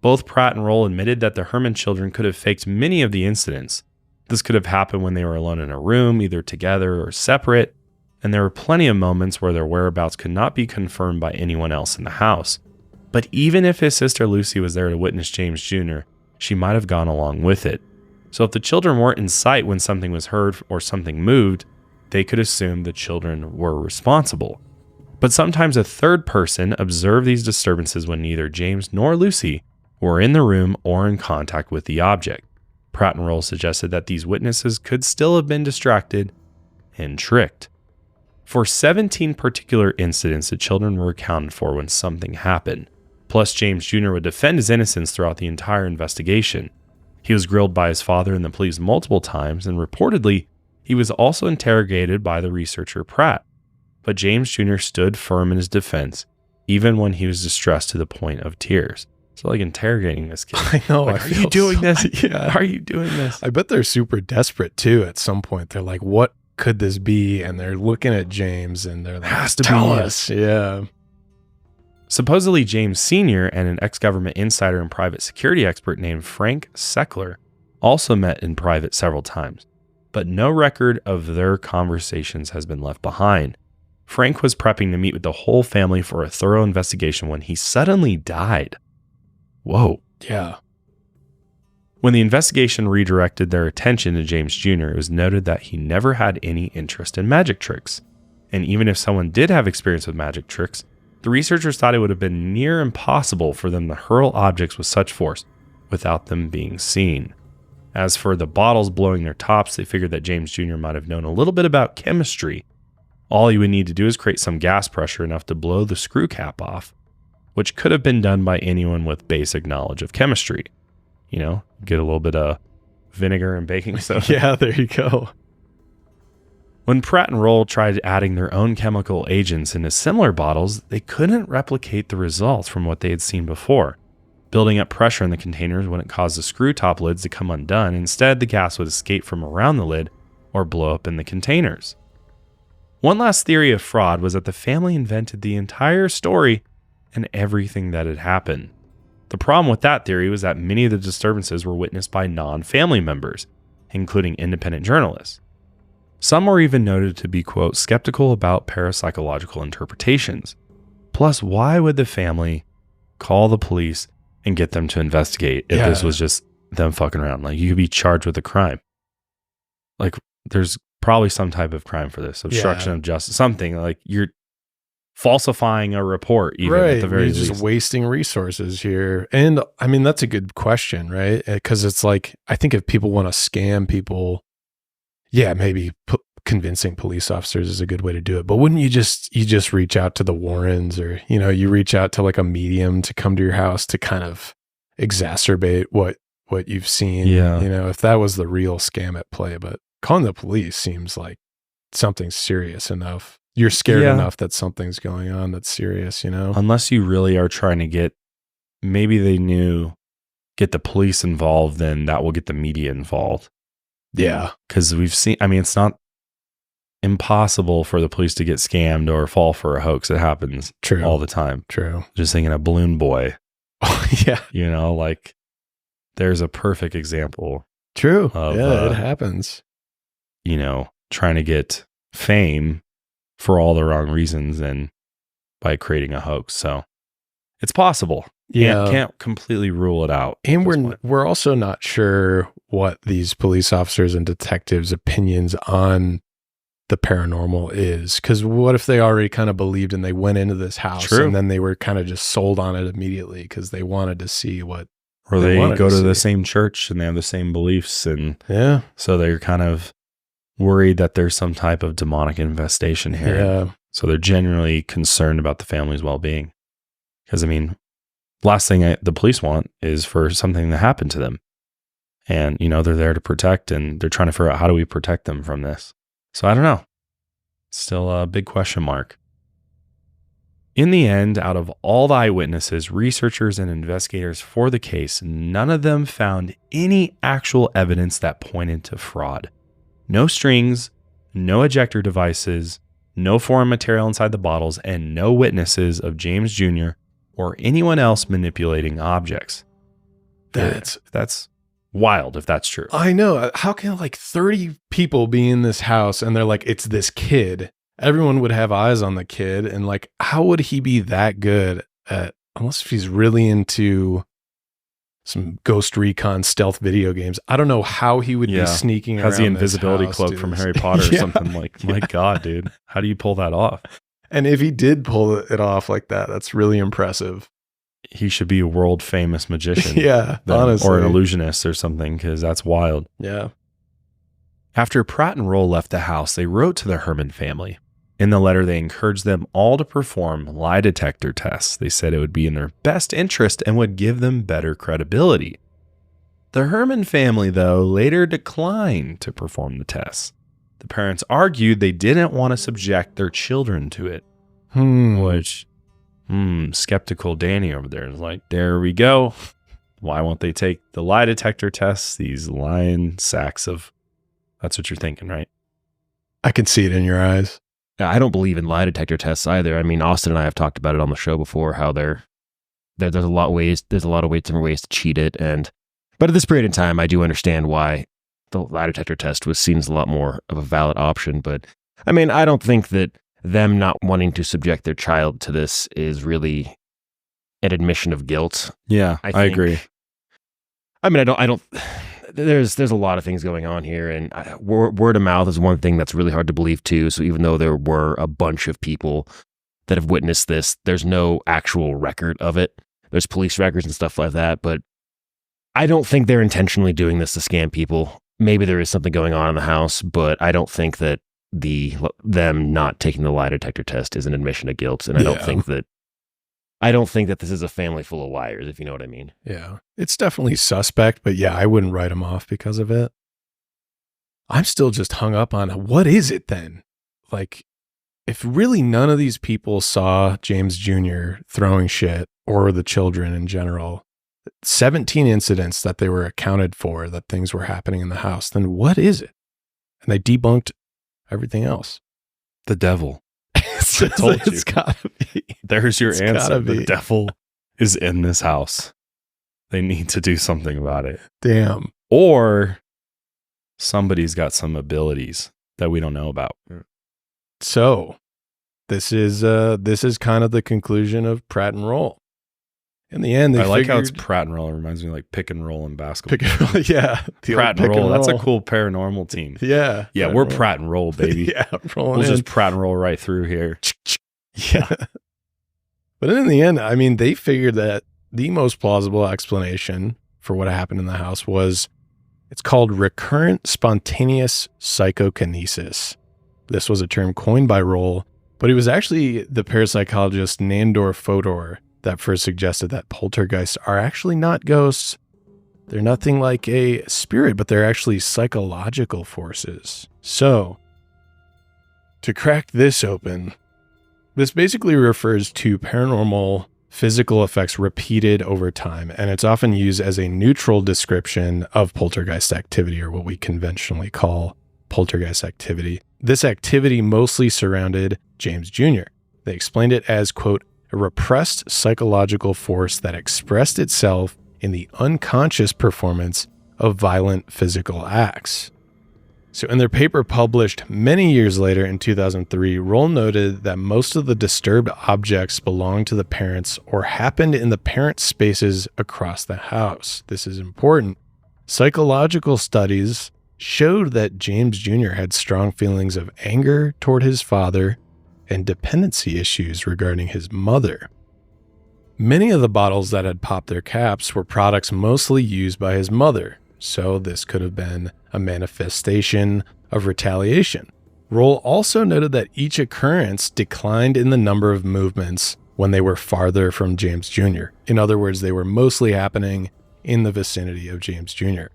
Both Pratt and Roll admitted that the Herrmann children could have faked many of the incidents. This could have happened when they were alone in a room, either together or separate, and there were plenty of moments where their whereabouts could not be confirmed by anyone else in the house. But even if his sister Lucy was there to witness James Jr., she might have gone along with it. So if the children weren't in sight when something was heard or something moved, they could assume the children were responsible. But sometimes a third person observed these disturbances when neither James nor Lucy were in the room or in contact with the object. Pratt and Roll suggested that these witnesses could still have been distracted and tricked. For 17 particular incidents, the children were accounted for when something happened. Plus, James Jr. would defend his innocence throughout the entire investigation. He was grilled by his father and the police multiple times, and reportedly, he was also interrogated by the researcher Pratt. But James Jr. stood firm in his defense, even when he was distressed to the point of tears. So like interrogating this kid. I know. Like, are you doing this? Yeah. Are you doing this? I bet they're super desperate too at some point. They're like, what could this be? And they're looking at James and they're like, has to tell be us. Yeah. Supposedly, James Sr. and an ex-government insider and private security expert named Frank Seckler also met in private several times, but no record of their conversations has been left behind. Frank was prepping to meet with the whole family for a thorough investigation when he suddenly died. Whoa. Yeah. When the investigation redirected their attention to James Jr., it was noted that he never had any interest in magic tricks. And even if someone did have experience with magic tricks, the researchers thought it would have been near impossible for them to hurl objects with such force without them being seen. As for the bottles blowing their tops, they figured that James Jr. might have known a little bit about chemistry. All he would need to do is create some gas pressure enough to blow the screw cap off, which could have been done by anyone with basic knowledge of chemistry. You know, get a little bit of vinegar and baking soda. Yeah, there you go. When Pratt and Roll tried adding their own chemical agents into similar bottles, they couldn't replicate the results from what they had seen before. Building up pressure in the containers wouldn't cause the screw top lids to come undone. Instead, the gas would escape from around the lid or blow up in the containers. One last theory of fraud was that the family invented the entire story and everything that had happened. The problem with that theory was that many of the disturbances were witnessed by non-family members, including independent journalists. Some were even noted to be, quote, skeptical about parapsychological interpretations. Plus, why would the family call the police and get them to investigate if this was just them fucking around? Like, you could be charged with a crime. Like, there's probably some type of crime for this. Obstruction of justice. Something like you're falsifying a report, even at the very least. Just wasting resources here. And I mean, that's a good question, right? Because it's like, I think if people want to scam people, yeah, maybe convincing police officers is a good way to do it. But wouldn't you just reach out to the Warrens, or, you know, you reach out to like a medium to come to your house to kind of exacerbate what you've seen? Yeah. You know, if that was the real scam at play. But calling the police seems like something serious enough. You're scared enough that something's going on that's serious, you know? Unless you really are trying to maybe they get the police involved, then that will get the media involved. Yeah. Because we've seen, I mean, it's not impossible for the police to get scammed or fall for a hoax. It happens all the time. True. Just thinking of Balloon Boy. Oh, yeah. You know, like there's a perfect example. True. Of, it happens. You know, trying to get fame for all the wrong reasons and by creating a hoax. So it's possible. Yeah. Can't completely rule it out. And we're also not sure what these police officers and detectives' opinions on the paranormal is. Because what if they already kind of believed and they went into this house and then they were kind of just sold on it immediately because they wanted to see what. Or they go to the same church and they have the same beliefs. And so they're kind of worried that there's some type of demonic infestation here. Yeah. So they're genuinely concerned about the family's well-being. Because, I mean, last thing the police want is for something to happen to them. And, you know, they're there to protect, and they're trying to figure out how do we protect them from this. So I don't know. Still a big question mark. In the end, out of all the eyewitnesses, researchers, and investigators for the case, none of them found any actual evidence that pointed to fraud. No strings, no ejector devices, no foreign material inside the bottles, and no witnesses of James Jr. or anyone else manipulating objects. That's wild if that's true. I know. How can like 30 people be in this house and they're like, it's this kid? Everyone would have eyes on the kid. And like, how would he be that good at, unless if he's really into some Ghost Recon stealth video games? I don't know how he would be sneaking around. Has the invisibility house, cloak dude. from Harry Potter or something like, my God, dude, how do you pull that off? And if he did pull it off like that, that's really impressive. He should be a world famous magician. Honestly. Or an illusionist or something, because that's wild. Yeah. After Pratt and Roll left the house, they wrote to the Herrmann family. In the letter, they encouraged them all to perform lie detector tests. They said it would be in their best interest and would give them better credibility. The Herrmann family, though, later declined to perform the tests. The parents argued they didn't want to subject their children to it, which... skeptical Danny over there is like, there we go. Why won't they take the lie detector tests? These lying sacks of... That's what you're thinking, right? I can see it in your eyes. I don't believe in lie detector tests either. I mean, Austin and I have talked about it on the show before, how there's a lot of ways, different ways to cheat it. But at this period in time, I do understand why the lie detector test seems a lot more of a valid option. But I mean, I don't think that them not wanting to subject their child to this is really an admission of guilt. Yeah, I agree. I mean, I don't. There's a lot of things going on here, and word of mouth is one thing that's really hard to believe too. So even though there were a bunch of people that have witnessed this, there's no actual record of it. There's police records and stuff like that, but I don't think they're intentionally doing this to scam people. Maybe there is something going on in the house, but I don't think that them not taking the lie detector test is an admission of guilt, and I don't think that this is a family full of liars, if you know what I mean. Yeah, it's definitely suspect, but yeah, I wouldn't write them off because of it. I'm still just hung up on what is it then? Like, if really none of these people saw James Jr. throwing shit, or the children in general, 17 incidents that they were accounted for that things were happening in the house, then what is it? And they debunked everything else. The devil. I told you. It's gotta be. There's your It's answer. gotta be. The devil is in this house. They need to do something about it. Damn. Or somebody's got some abilities that we don't know about. So this is kind of the conclusion of Pratt and Roll. In the end, I like how it's Pratt and Roll. It reminds me of like pick and roll in basketball. Pick and roll, yeah. Pratt and Roll. That's a cool paranormal team. Yeah. Yeah, we're Pratt and Roll, baby. Yeah, rolling We'll in. just Pratt and Roll right through here. Yeah. But in the end, I mean, they figured that the most plausible explanation for what happened in the house was, it's called recurrent spontaneous psychokinesis. This was a term coined by Roll, but it was actually the parapsychologist Nandor Fodor that first suggested that poltergeists are actually not ghosts. They're nothing like a spirit, but they're actually psychological forces. So, to crack this open, this basically refers to paranormal physical effects repeated over time, and it's often used as a neutral description of poltergeist activity, or what we conventionally call poltergeist activity. This activity mostly surrounded James Jr. They explained it as, quote, a repressed psychological force that expressed itself in the unconscious performance of violent physical acts. So in their paper published many years later in 2003, Roll noted that most of the disturbed objects belonged to the parents or happened in the parent spaces across the house. This is important. Psychological studies showed that James Jr. had strong feelings of anger toward his father and dependency issues regarding his mother. Many of the bottles that had popped their caps were products mostly used by his mother, so this could have been a manifestation of retaliation. Roll also noted that each occurrence declined in the number of movements when they were farther from James Jr. In other words, they were mostly happening in the vicinity of James Jr.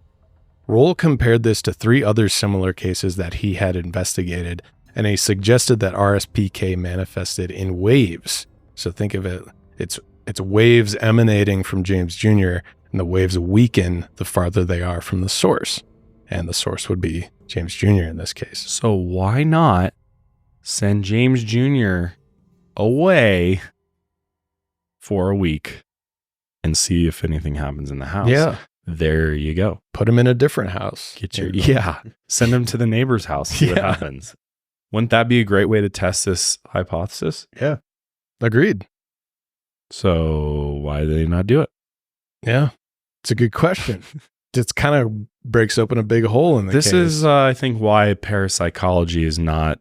Roll compared this to 3 other similar cases that he had investigated, and he suggested that RSPK manifested in waves. So think of it, it's waves emanating from James Jr., and the waves weaken the farther they are from the source. And the source would be James Jr. in this case. So why not send James Jr. away for a week and see if anything happens in the house? Yeah. There you go. Put him in a different house. Send him to the neighbor's house. See what Yeah. happens. Wouldn't that be a great way to test this hypothesis? Yeah. Agreed. So why did they not do it? Yeah. It's a good question. It kind of breaks open a big hole in the case. This is, I think, why parapsychology is not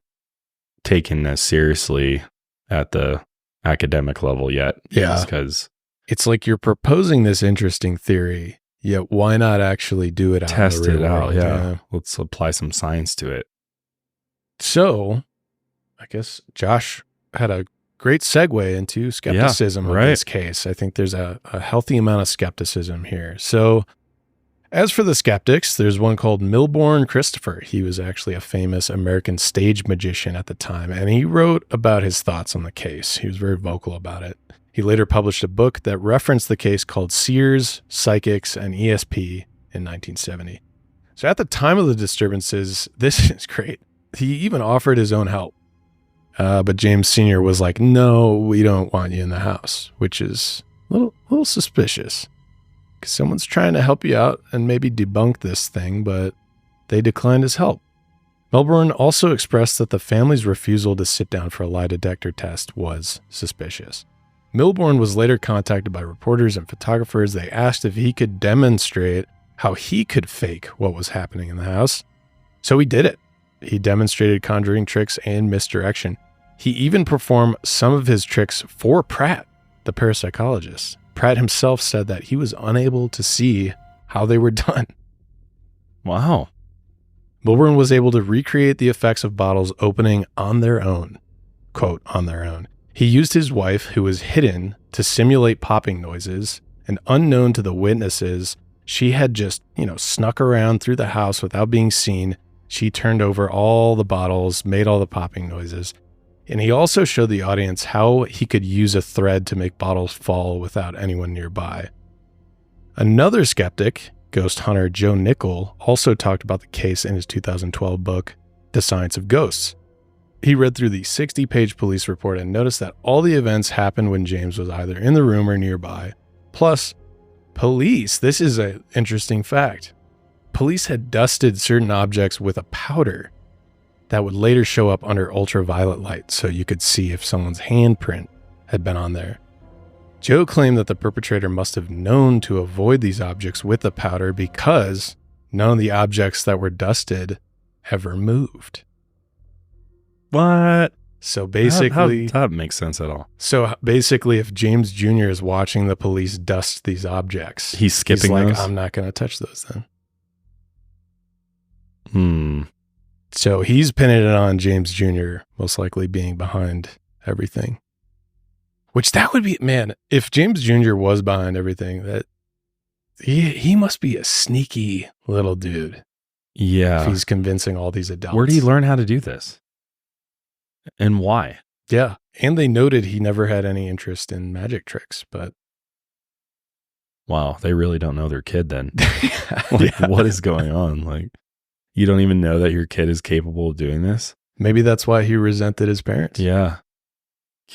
taken as seriously at the academic level yet. Yeah. Because it's like you're proposing this interesting theory, yet why not actually do it out test in the real it out. world? Yeah. Let's apply some science to it. So I guess Josh had a great segue into skepticism of this case. I think there's a healthy amount of skepticism here. So as for the skeptics, there's one called Milbourne Christopher. He was actually a famous American stage magician at the time, and he wrote about his thoughts on the case. He was very vocal about it. He later published a book that referenced the case called Sears, Psychics, and ESP in 1970. So at the time of the disturbances, this is great. He even offered his own help. But James Sr. was like, no, we don't want you in the house, which is a little suspicious. Because someone's trying to help you out and maybe debunk this thing, but they declined his help. Milbourne also expressed that the family's refusal to sit down for a lie detector test was suspicious. Milbourne was later contacted by reporters and photographers. They asked if he could demonstrate how he could fake what was happening in the house. So he did it. He demonstrated conjuring tricks and misdirection. He even performed some of his tricks for Pratt, the parapsychologist. Pratt himself said that he was unable to see how they were done. Wow. Milbourne was able to recreate the effects of bottles opening on their own. Quote, on their own. He used his wife, who was hidden, to simulate popping noises, and unknown to the witnesses, she had just, snuck around through the house without being seen. She turned over all the bottles, made all the popping noises. And he also showed the audience how he could use a thread to make bottles fall without anyone nearby. Another skeptic, ghost hunter Joe Nickell, also talked about the case in his 2012 book, The Science of Ghosts. He read through the 60-page police report and noticed that all the events happened when James was either in the room or nearby. Plus, police, this is an interesting fact. Police had dusted certain objects with a powder that would later show up under ultraviolet light so you could see if someone's handprint had been on there. Joe claimed that the perpetrator must have known to avoid these objects with the powder because none of the objects that were dusted ever moved. What? So basically... That makes sense at all. So basically, if James Jr. is watching the police dust these objects... He's skipping like, those? I'm not going to touch those then. Hmm. So he's pinning it on James Jr. most likely being behind everything. Which that would be, man, if James Jr. was behind everything, that he must be a sneaky little dude. Yeah. If he's convincing all these adults. Where did he learn how to do this? And why? Yeah. And they noted he never had any interest in magic tricks, but. Wow. They really don't know their kid then. What is going on? Like, you don't even know that your kid is capable of doing this? Maybe that's why he resented his parents. Yeah.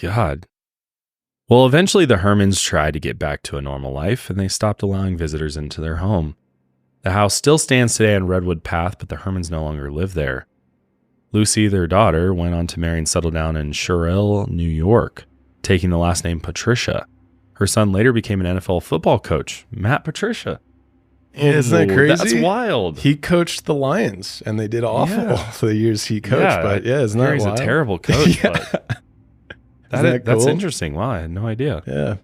God. Well, eventually the Herrmanns tried to get back to a normal life and they stopped allowing visitors into their home. The house still stands today on Redwood Path, but the Herrmanns no longer live there. Lucy, their daughter, went on to marry and settle down in Sherrill, New York, taking the last name Patricia. Her son later became an NFL football coach, Matt Patricia. Isn't that crazy? That's wild. He coached the Lions, and they did awful for the years he coached. But isn't that wild? He's a terrible coach. But that's cool? interesting. Wow, I had no idea. Yeah.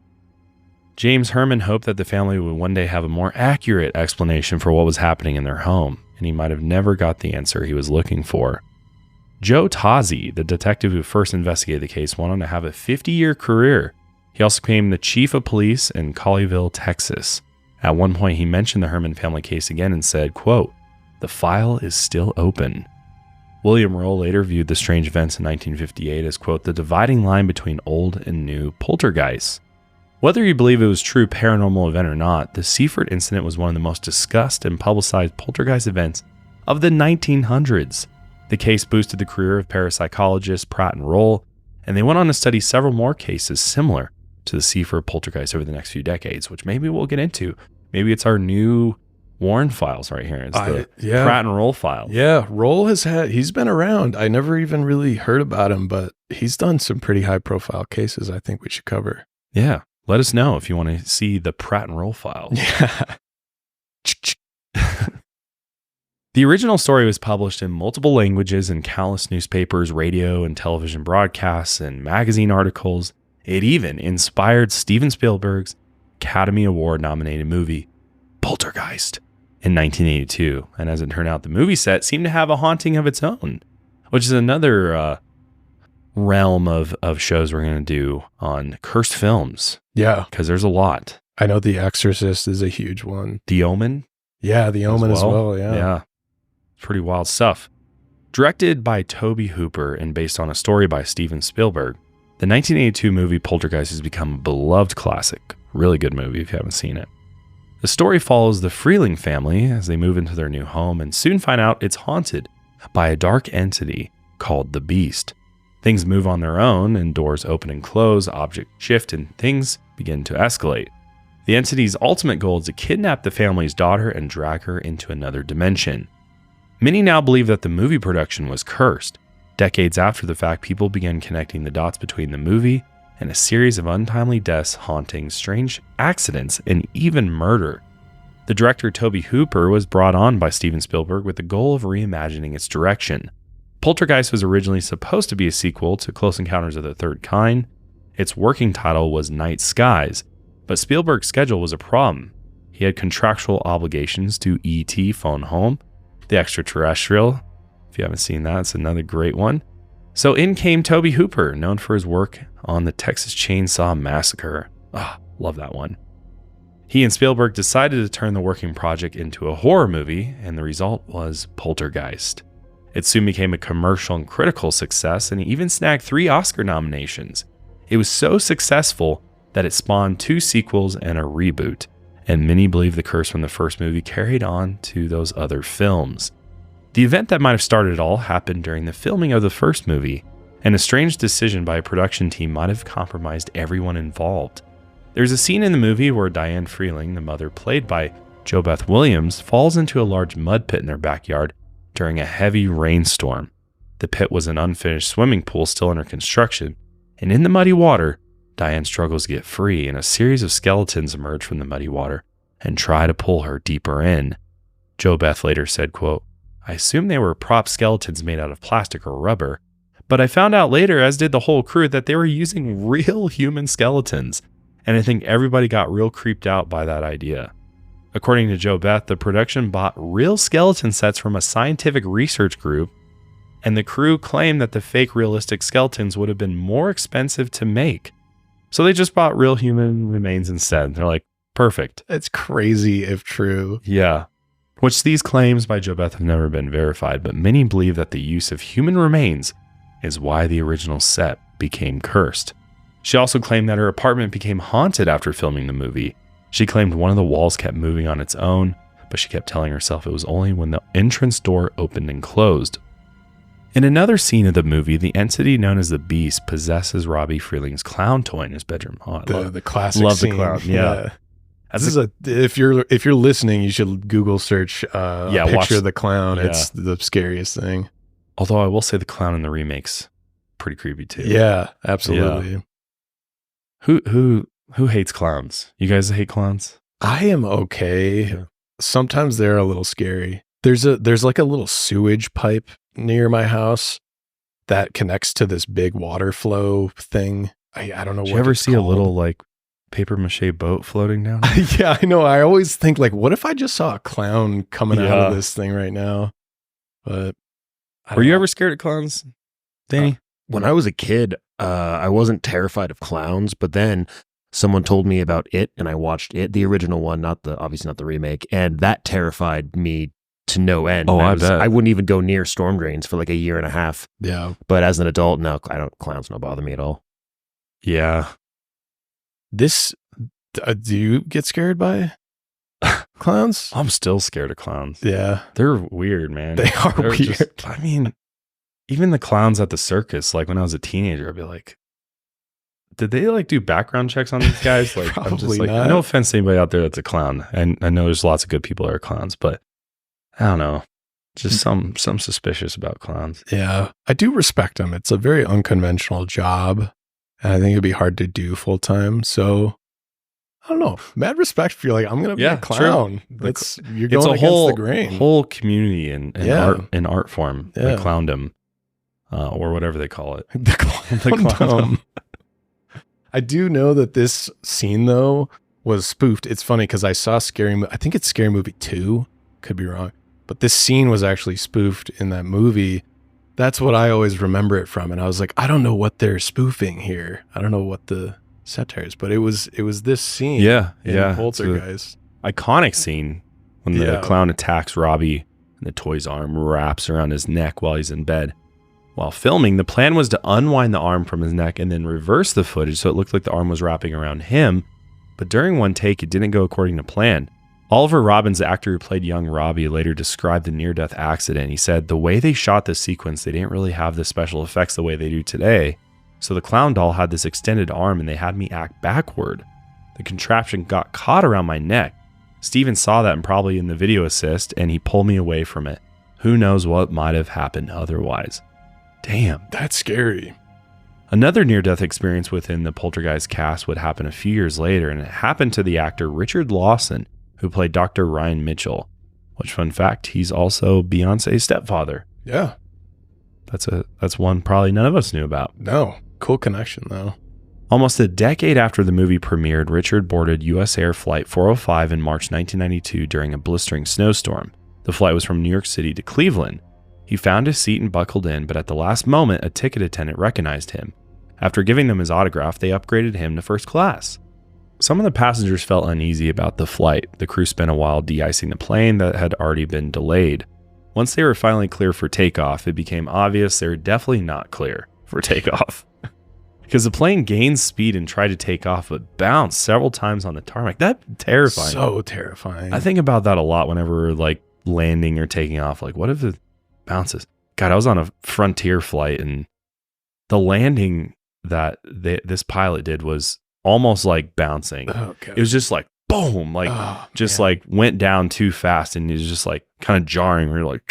James Herrmann hoped that the family would one day have a more accurate explanation for what was happening in their home, and he might have never got the answer he was looking for. Joe Tozzi, the detective who first investigated the case, went on to have a 50-year career. He also became the chief of police in Colleyville, Texas. At one point, he mentioned the Herrmann family case again and said, quote, "The file is still open." William Roll later viewed the strange events in 1958 as, quote, the dividing line between old and new poltergeists. Whether you believe it was true paranormal event or not, the Seaford incident was one of the most discussed and publicized poltergeist events of the 1900s. The case boosted the career of parapsychologists Pratt and Roll, and they went on to study several more cases similar to the Seaford Poltergeist over the next few decades, which maybe we'll get into. Maybe it's our new Warren files right here. It's the Pratt and Roll files. Yeah, Roll he's been around. I never even really heard about him, but he's done some pretty high profile cases I think we should cover. Yeah. Let us know if you want to see the Pratt and Roll files. Yeah. The original story was published in multiple languages in countless newspapers, radio and television broadcasts, and magazine articles. It even inspired Steven Spielberg's Academy Award nominated movie, Poltergeist, in 1982. And as it turned out, the movie set seemed to have a haunting of its own, which is another realm of shows we're going to do on cursed films. Yeah. Because there's a lot. I know The Exorcist is a huge one. The Omen? Yeah, The Omen as well. Yeah. Pretty wild stuff. Directed by Tobe Hooper and based on a story by Steven Spielberg, the 1982 movie Poltergeist has become a beloved classic. Really good movie if you haven't seen it. The story follows the Freeling family as they move into their new home and soon find out it's haunted by a dark entity called the Beast. Things move on their own and doors open and close, objects shift, and things begin to escalate. The entity's ultimate goal is to kidnap the family's daughter and drag her into another dimension. Many now believe that the movie production was cursed. Decades after the fact, people began connecting the dots between the movie and a series of untimely deaths, hauntings, strange accidents, and even murder. The director Tobe Hooper was brought on by Steven Spielberg with the goal of reimagining its direction. Poltergeist was originally supposed to be a sequel to Close Encounters of the Third Kind. Its working title was Night Skies, but Spielberg's schedule was a problem. He had contractual obligations to E.T. Phone Home, The Extraterrestrial. If you haven't seen that, it's another great one. So in came Tobe Hooper, known for his work on the Texas Chainsaw Massacre. Love that one. He and Spielberg decided to turn the working project into a horror movie, and the result was Poltergeist. It soon became a commercial and critical success, and he even snagged 3 Oscar nominations. It was so successful that it spawned 2 sequels and a reboot, and many believe the curse from the first movie carried on to those other films. The event that might have started it all happened during the filming of the first movie, and a strange decision by a production team might have compromised everyone involved. There's a scene in the movie where Diane Freeling, the mother played by Jo Beth Williams, falls into a large mud pit in their backyard during a heavy rainstorm. The pit was an unfinished swimming pool still under construction, and in the muddy water, Diane struggles to get free, and a series of skeletons emerge from the muddy water and try to pull her deeper in. Jo Beth later said, quote, I assumed they were prop skeletons made out of plastic or rubber, but I found out later, as did the whole crew, that they were using real human skeletons, and I think everybody got real creeped out by that idea. According to Jo Beth, the production bought real skeleton sets from a scientific research group, and the crew claimed that the fake realistic skeletons would have been more expensive to make. So they just bought real human remains instead. They're like, perfect. It's crazy if true. Yeah. Which these claims by Jo Beth have never been verified, but many believe that the use of human remains is why the original set became cursed. She also claimed that her apartment became haunted after filming the movie. She claimed one of the walls kept moving on its own, but she kept telling herself it was only when the entrance door opened and closed. In another scene of the movie, the entity known as the Beast possesses Robbie Freeling's clown toy in his bedroom. The classic love scene. The clown. Yeah. If you're listening, you should Google search a picture of the clown. Yeah. It's the scariest thing. Although I will say the clown in the remake's pretty creepy too. Yeah, absolutely. Yeah. Who hates clowns? You guys hate clowns? I am okay. Yeah. Sometimes they're a little scary. There's like a little sewage pipe near my house that connects to this big water flow thing. I don't know. Did you ever see a little like paper mache boat floating down? Yeah, I know. I always think like, what if I just saw a clown coming out of this thing right now? But were you ever scared of clowns, Danny? When I was a kid, I wasn't terrified of clowns, but then someone told me about It, and I watched It, the original one, obviously not the remake, and that terrified me to no end. Oh, And I bet. I wouldn't even go near storm drains for like a year and a half. Yeah. But as an adult, no, clowns don't bother me at all. Yeah. This, do you get scared by clowns? I'm still scared of clowns. Yeah. They're weird, man. They are They're weird. I mean, even the clowns at the circus, like when I was a teenager, I'd be like, did they like do background checks on these guys? Like, I'm just Probably like, not. no offense to anybody out there that's a clown. And I know there's lots of good people that are clowns, but I don't know. Just some suspicious about clowns. Yeah. I do respect them. It's a very unconventional job. And I think it'd be hard to do full time. So I don't know. Mad respect if you're like, I'm going to be Yeah, a clown. true. That's, you're It's going a against the grain. whole community in Yeah. art form, Yeah. the clowndom, or whatever they call it. The clowndom. I do know that this scene, though, was spoofed. It's funny because I saw I think it's Scary Movie 2. Could be wrong. But this scene was actually spoofed in that movie. That's what I always remember it from. And I was like, I don't know what they're spoofing here. I don't know what the satire is. But it was this scene. Yeah, in yeah. Poltergeist. Iconic scene when the Yeah. clown attacks Robbie and the toy's arm wraps around his neck while he's in bed. While filming, the plan was to unwind the arm from his neck and then reverse the footage so it looked like the arm was wrapping around him. But during one take, it didn't go according to plan. Oliver Robbins, the actor who played young Robbie, later described the near-death accident. He said, the way they shot this sequence, they didn't really have the special effects the way they do today. So the clown doll had this extended arm and they had me act backward. The contraption got caught around my neck. Steven saw that and probably in the video assist, and he pulled me away from it. Who knows what might have happened otherwise. Damn. That's scary. Another near-death experience within the Poltergeist cast would happen a few years later, and it happened to the actor Richard Lawson, who played Dr. Ryan Mitchell. Which, fun fact, he's also Beyonce's stepfather. Yeah. That's one probably none of us knew about. No. Cool connection, though. Almost a decade after the movie premiered, Richard boarded U.S. Air Flight 405 in March 1992 during a blistering snowstorm. The flight was from New York City to Cleveland. He found his seat and buckled in, but at the last moment, a ticket attendant recognized him. After giving them his autograph, they upgraded him to first class. Some of the passengers felt uneasy about the flight. The crew spent a while de-icing the plane that had already been delayed. Once they were finally clear for takeoff, it became obvious they were definitely not clear for takeoff. Because the plane gained speed and tried to take off, but bounced several times on the tarmac. That's terrifying. So terrifying. I think about that a lot whenever we're like landing or taking off. Like, what if it bounces? God, I was on a Frontier flight, and the landing that this pilot did was almost like bouncing. Oh, God. It was just like boom, like like went down too fast, and it was just like kind of jarring. We were like,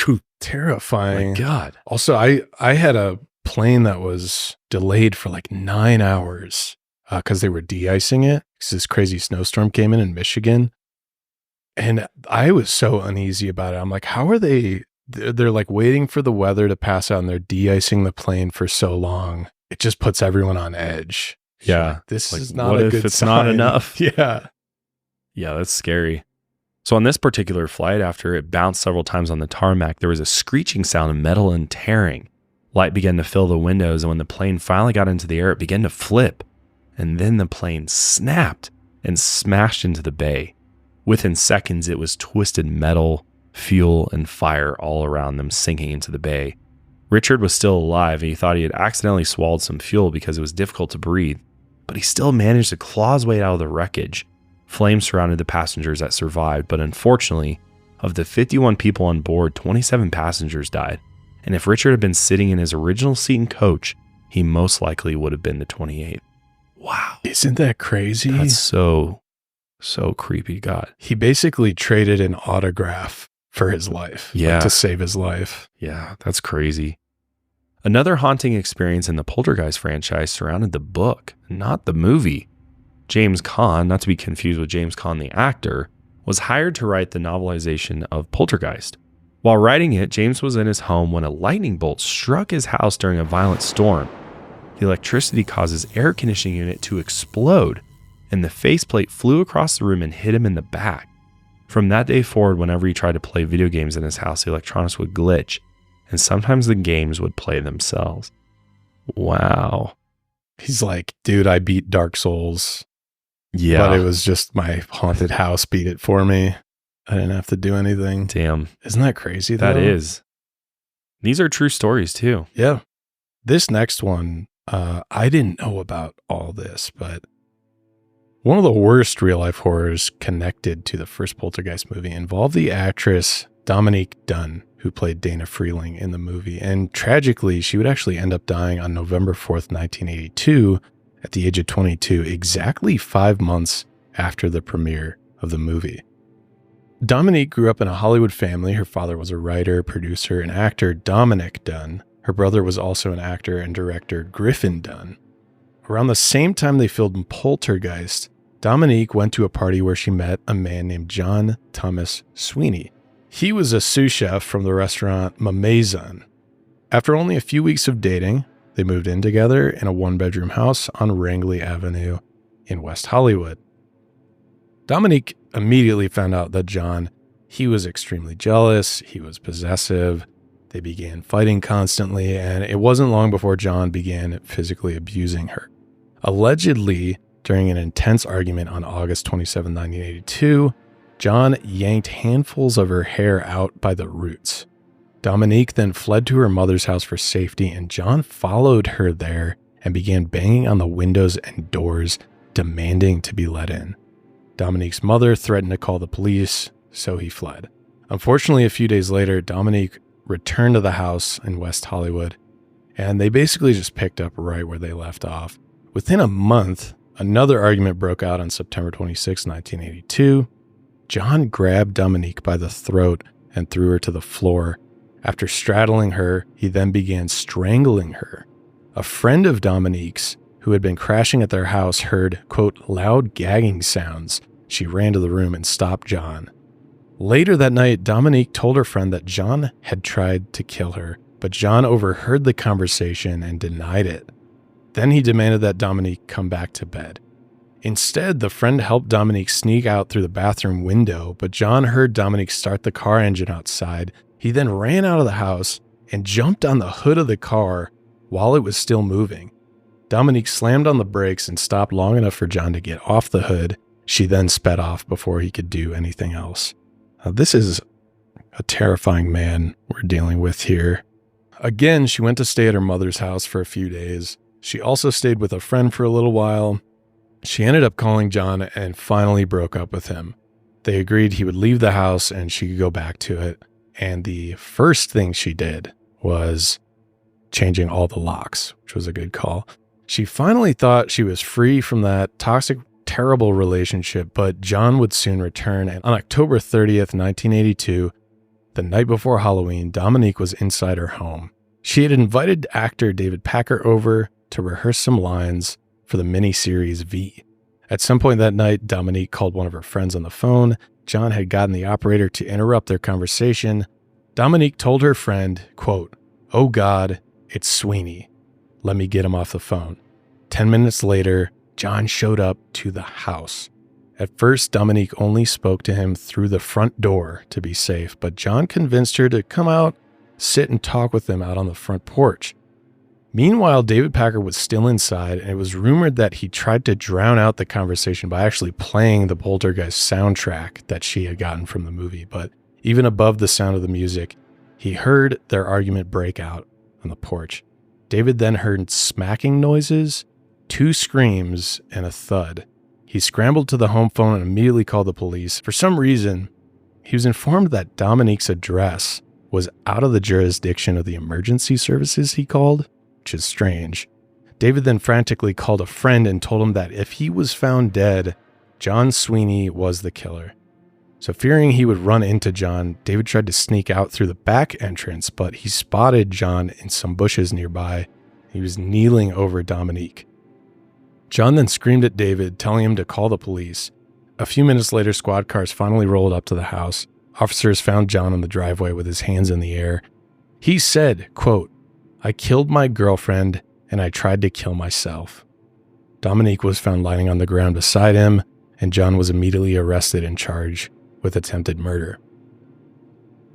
terrifying. my God. Also, I had a plane that was delayed for like 9 hours because they were de-icing it because this crazy snowstorm came in Michigan. And I was so uneasy about it. I'm like, how are they're like waiting for the weather to pass out and they're de-icing the plane for so long. It just puts everyone on edge. Yeah. Like, this Like, is not what a if good it's sign. not enough? Yeah. Yeah, that's scary. So on this particular flight, after it bounced several times on the tarmac, there was a screeching sound of metal and tearing. Light began to fill the windows, and when the plane finally got into the air, it began to flip. And then the plane snapped and smashed into the bay. Within seconds, it was twisted metal, fuel, and fire all around them, sinking into the bay. Richard was still alive, and he thought he had accidentally swallowed some fuel because it was difficult to breathe, but he still managed to claw his way out of the wreckage. Flames surrounded the passengers that survived, but unfortunately, of the 51 people on board, 27 passengers died. And if Richard had been sitting in his original seat in coach, he most likely would have been the 28th. Wow. Isn't that crazy? That's so creepy. God. He basically traded an autograph for his life. Yeah. Like, to save his life. Yeah, that's crazy. Another haunting experience in the Poltergeist franchise surrounded the book, not the movie. James Caan, not to be confused with James Caan the actor, was hired to write the novelization of Poltergeist. While writing it, James was in his home when a lightning bolt struck his house during a violent storm. The electricity caused his air conditioning unit to explode, and the faceplate flew across the room and hit him in the back. From that day forward, whenever he tried to play video games in his house, the electronics would glitch, and sometimes the games would play themselves. Wow. He's like, dude, I beat Dark Souls. Yeah. But it was just my haunted house beat it for me. I didn't have to do anything. Damn. Isn't that crazy, though? That is. These are true stories, too. Yeah. This next one, I didn't know about all this, but one of the worst real-life horrors connected to the first Poltergeist movie involved the actress Dominique Dunne, who played Dana Freeling in the movie. And tragically, she would actually end up dying on November 4th, 1982, at the age of 22, exactly 5 months after the premiere of the movie. Dominique grew up in a Hollywood family. Her father was a writer, producer, and actor, Dominic Dunne. Her brother was also an actor and director, Griffin Dunne. Around the same time they filmed Poltergeist, Dominique went to a party where she met a man named John Thomas Sweeney. He was a sous chef from the restaurant Ma Maison. After only a few weeks of dating, they moved in together in a one-bedroom house on Rangeley Avenue in West Hollywood. Dominique immediately found out that John, he was extremely jealous, he was possessive, they began fighting constantly, and it wasn't long before John began physically abusing her. Allegedly, during an intense argument on August 27, 1982, John yanked handfuls of her hair out by the roots. Dominique then fled to her mother's house for safety, and John followed her there and began banging on the windows and doors, demanding to be let in. Dominique's mother threatened to call the police, so he fled. Unfortunately, a few days later, Dominique returned to the house in West Hollywood, and they basically just picked up right where they left off. Within a month, another argument broke out on September 26, 1982. John grabbed Dominique by the throat and threw her to the floor. After straddling her, he then began strangling her. A friend of Dominique's, who had been crashing at their house, heard, quote, loud gagging sounds. She ran to the room and stopped John. Later that night, Dominique told her friend that John had tried to kill her, but John overheard the conversation and denied it. Then he demanded that Dominique come back to bed. Instead, the friend helped Dominique sneak out through the bathroom window, but John heard Dominique start the car engine outside. He then ran out of the house and jumped on the hood of the car while it was still moving. Dominique slammed on the brakes and stopped long enough for John to get off the hood. She then sped off before he could do anything else. This is a terrifying man we're dealing with here. Again, she went to stay at her mother's house for a few days. She also stayed with a friend for a little while. She ended up calling John and finally broke up with him. They agreed he would leave the house and she could go back to it. And the first thing she did was changing all the locks, which was a good call. She finally thought she was free from that toxic, terrible relationship, but John would soon return. And on October 30th, 1982, the night before Halloween, Dominique was inside her home. She had invited actor David Packer over to rehearse some lines for the miniseries V. At some point that night, Dominique called one of her friends on the phone. John had gotten the operator to interrupt their conversation. Dominique told her friend, quote, "Oh God, it's Sweeney. Let me get him off the phone." 10 minutes later, John showed up to the house. At first, Dominique only spoke to him through the front door to be safe, but John convinced her to come out, sit and talk with him out on the front porch. Meanwhile, David Packer was still inside, and it was rumored that he tried to drown out the conversation by actually playing the Poltergeist soundtrack that she had gotten from the movie. But even above the sound of the music, he heard their argument break out on the porch. David then heard smacking noises, 2 screams, and a thud. He scrambled to the home phone and immediately called the police. For some reason, he was informed that Dominique's address was out of the jurisdiction of the emergency services he called, which is strange. David then frantically called a friend and told him that if he was found dead, John Sweeney was the killer. So fearing he would run into John, David tried to sneak out through the back entrance, but he spotted John in some bushes nearby. He was kneeling over Dominique. John then screamed at David, telling him to call the police. A few minutes later, squad cars finally rolled up to the house. Officers found John in the driveway with his hands in the air. He said, quote, "I killed my girlfriend and I tried to kill myself." Dominique was found lying on the ground beside him, and John was immediately arrested and charged with attempted murder.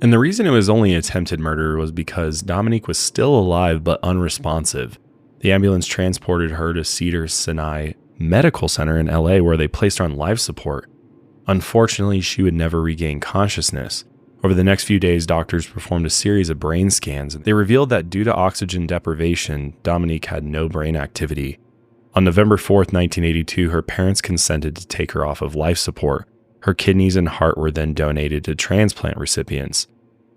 And the reason it was only attempted murder was because Dominique was still alive but unresponsive. The ambulance transported her to Cedars-Sinai Medical Center in LA, where they placed her on life support. Unfortunately, she would never regain consciousness. Over the next few days, doctors performed a series of brain scans. They revealed that due to oxygen deprivation, Dominique had no brain activity. On November 4th, 1982, her parents consented to take her off of life support. Her kidneys and heart were then donated to transplant recipients.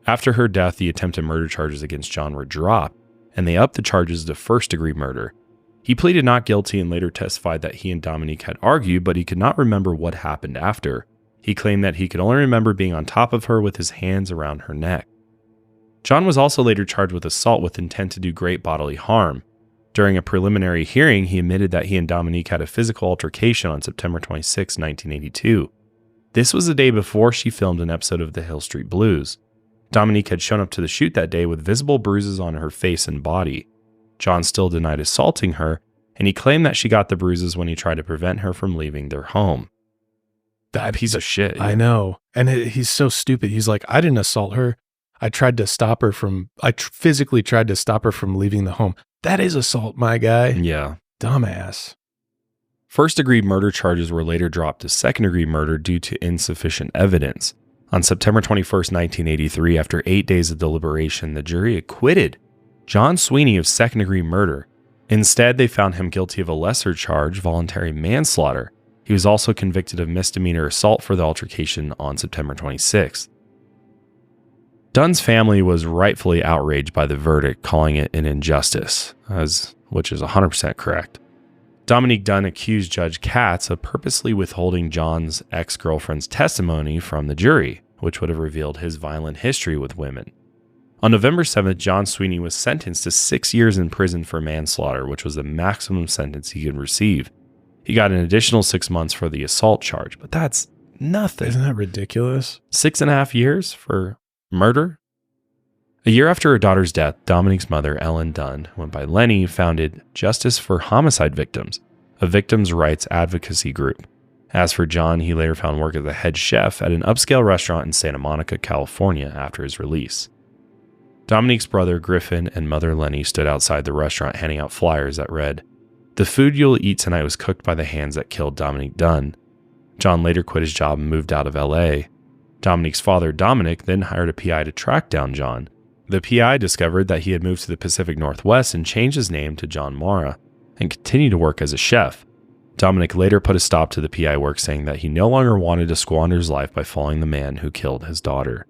After her death, the attempted murder charges against John were dropped, and they upped the charges to first-degree murder. He pleaded not guilty and later testified that he and Dominique had argued, but he could not remember what happened after. He claimed that he could only remember being on top of her with his hands around her neck. John was also later charged with assault with intent to do great bodily harm. During a preliminary hearing, he admitted that he and Dominique had a physical altercation on September 26, 1982. This was the day before she filmed an episode of The Hill Street Blues. Dominique had shown up to the shoot that day with visible bruises on her face and body. John still denied assaulting her, and he claimed that she got the bruises when he tried to prevent her from leaving their home. That piece of shit. Yeah. I know. And he's so stupid. He's like, I didn't assault her. I tried to stop her from, physically tried to stop her from leaving the home. That is assault, my guy. Yeah. Dumbass. First-degree murder charges were later dropped to second-degree murder due to insufficient evidence. On September 21st, 1983, after 8 days of deliberation, the jury acquitted John Sweeney of second-degree murder. Instead, they found him guilty of a lesser charge, voluntary manslaughter. He was also convicted of misdemeanor assault for the altercation on September 26th. Dunn's family was rightfully outraged by the verdict, calling it an injustice, which is 100% correct. Dominique Dunn accused Judge Katz of purposely withholding John's ex-girlfriend's testimony from the jury, which would have revealed his violent history with women. On November 7th, John Sweeney was sentenced to 6 years in prison for manslaughter, which was the maximum sentence he could receive. He got an additional 6 months for the assault charge, but that's nothing. Isn't that ridiculous? 6.5 years for murder? A year after her daughter's death, Dominique's mother, Ellen Dunn, went by Lenny, founded Justice for Homicide Victims, a victims' rights advocacy group. As for John, he later found work as a head chef at an upscale restaurant in Santa Monica, California after his release. Dominique's brother, Griffin, and mother, Lenny, stood outside the restaurant handing out flyers that read, "The food you'll eat tonight was cooked by the hands that killed Dominique Dunn." John later quit his job and moved out of LA. Dominique's father, Dominic, then hired a PI to track down John. The PI discovered that he had moved to the Pacific Northwest and changed his name to John Mara and continued to work as a chef. Dominic later put a stop to the PI work, saying that he no longer wanted to squander his life by following the man who killed his daughter.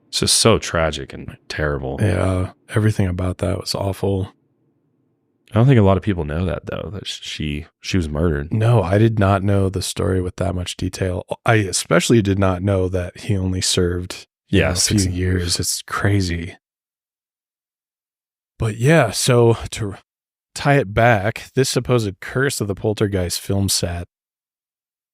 It's just so tragic and terrible. Yeah, everything about that was awful. I don't think a lot of people know that, though, that she was murdered. No, I did not know the story with that much detail. I especially did not know that he only served a few years. It's crazy. But yeah, so to tie it back, this supposed curse of the Poltergeist film set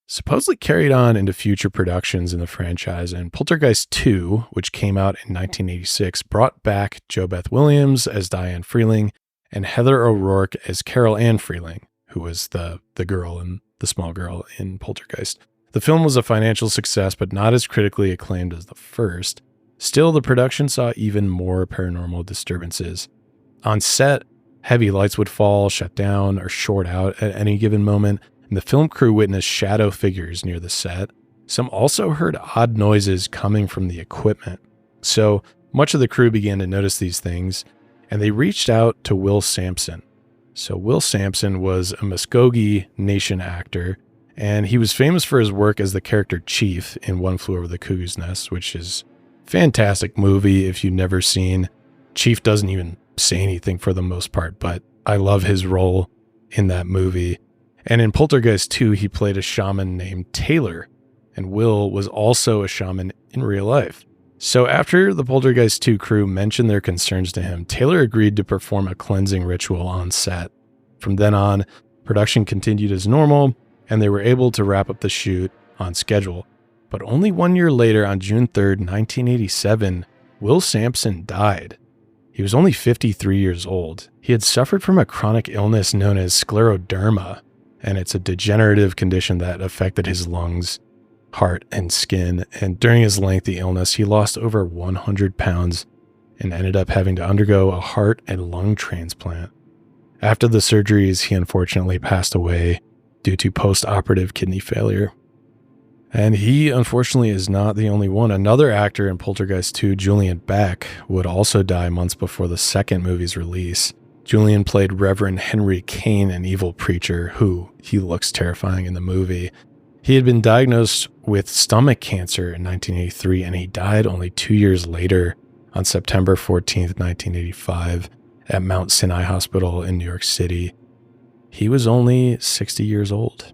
supposedly carried on into future productions in the franchise, and Poltergeist 2, which came out in 1986, brought back JoBeth Williams as Diane Freeling and Heather O'Rourke as Carol Ann Freeling, who was the girl and the small girl in Poltergeist. The film was a financial success, but not as critically acclaimed as the first. Still, the production saw even more paranormal disturbances. On set, heavy lights would fall, shut down, or short out at any given moment, and the film crew witnessed shadow figures near the set. Some also heard odd noises coming from the equipment. So much of the crew began to notice these things, and they reached out to Will Sampson. So Will Sampson was a Muskogee Nation actor, and he was famous for his work as the character Chief in One Flew Over the Cuckoo's Nest, which is a fantastic movie if you've never seen. Chief doesn't even say anything for the most part, but I love his role in that movie. And in Poltergeist 2, he played a shaman named Taylor, and Will was also a shaman in real life. So after the Poltergeist 2 crew mentioned their concerns to him, Taylor agreed to perform a cleansing ritual on set. From then on, production continued as normal, and they were able to wrap up the shoot on schedule. But only 1 year later, on June 3rd, 1987, Will Sampson died. He was only 53 years old. He had suffered from a chronic illness known as scleroderma, and it's a degenerative condition that affected his lungs, heart, and skin. And during his lengthy illness, he lost over 100 pounds and ended up having to undergo a heart and lung transplant. After the surgeries, he unfortunately passed away due to post-operative kidney failure. And he, unfortunately, is not the only one. Another actor in Poltergeist 2, Julian Beck, would also die months before the second movie's release. Julian played Reverend Henry Kane, an evil preacher who he looks terrifying in the movie. He had been diagnosed with stomach cancer in 1983, and he died only 2 years later on September 14th, 1985, at Mount Sinai Hospital in New York City. He was only 60 years old.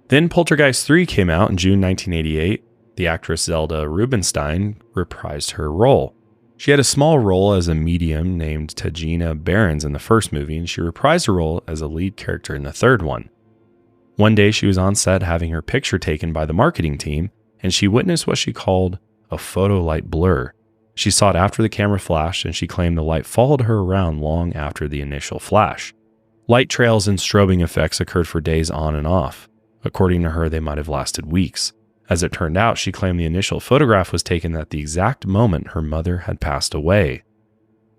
Then Poltergeist 3 came out in June 1988. The actress Zelda Rubinstein reprised her role. She had a small role as a medium named Tajina Barons in the first movie, and she reprised her role as a lead character in the third one. One day she was on set having her picture taken by the marketing team, and she witnessed what she called a photo light blur. She saw it after the camera flashed, and she claimed the light followed her around long after the initial flash. Light trails and strobing effects occurred for days on and off. According to her, they might have lasted weeks. As it turned out, she claimed the initial photograph was taken at the exact moment her mother had passed away.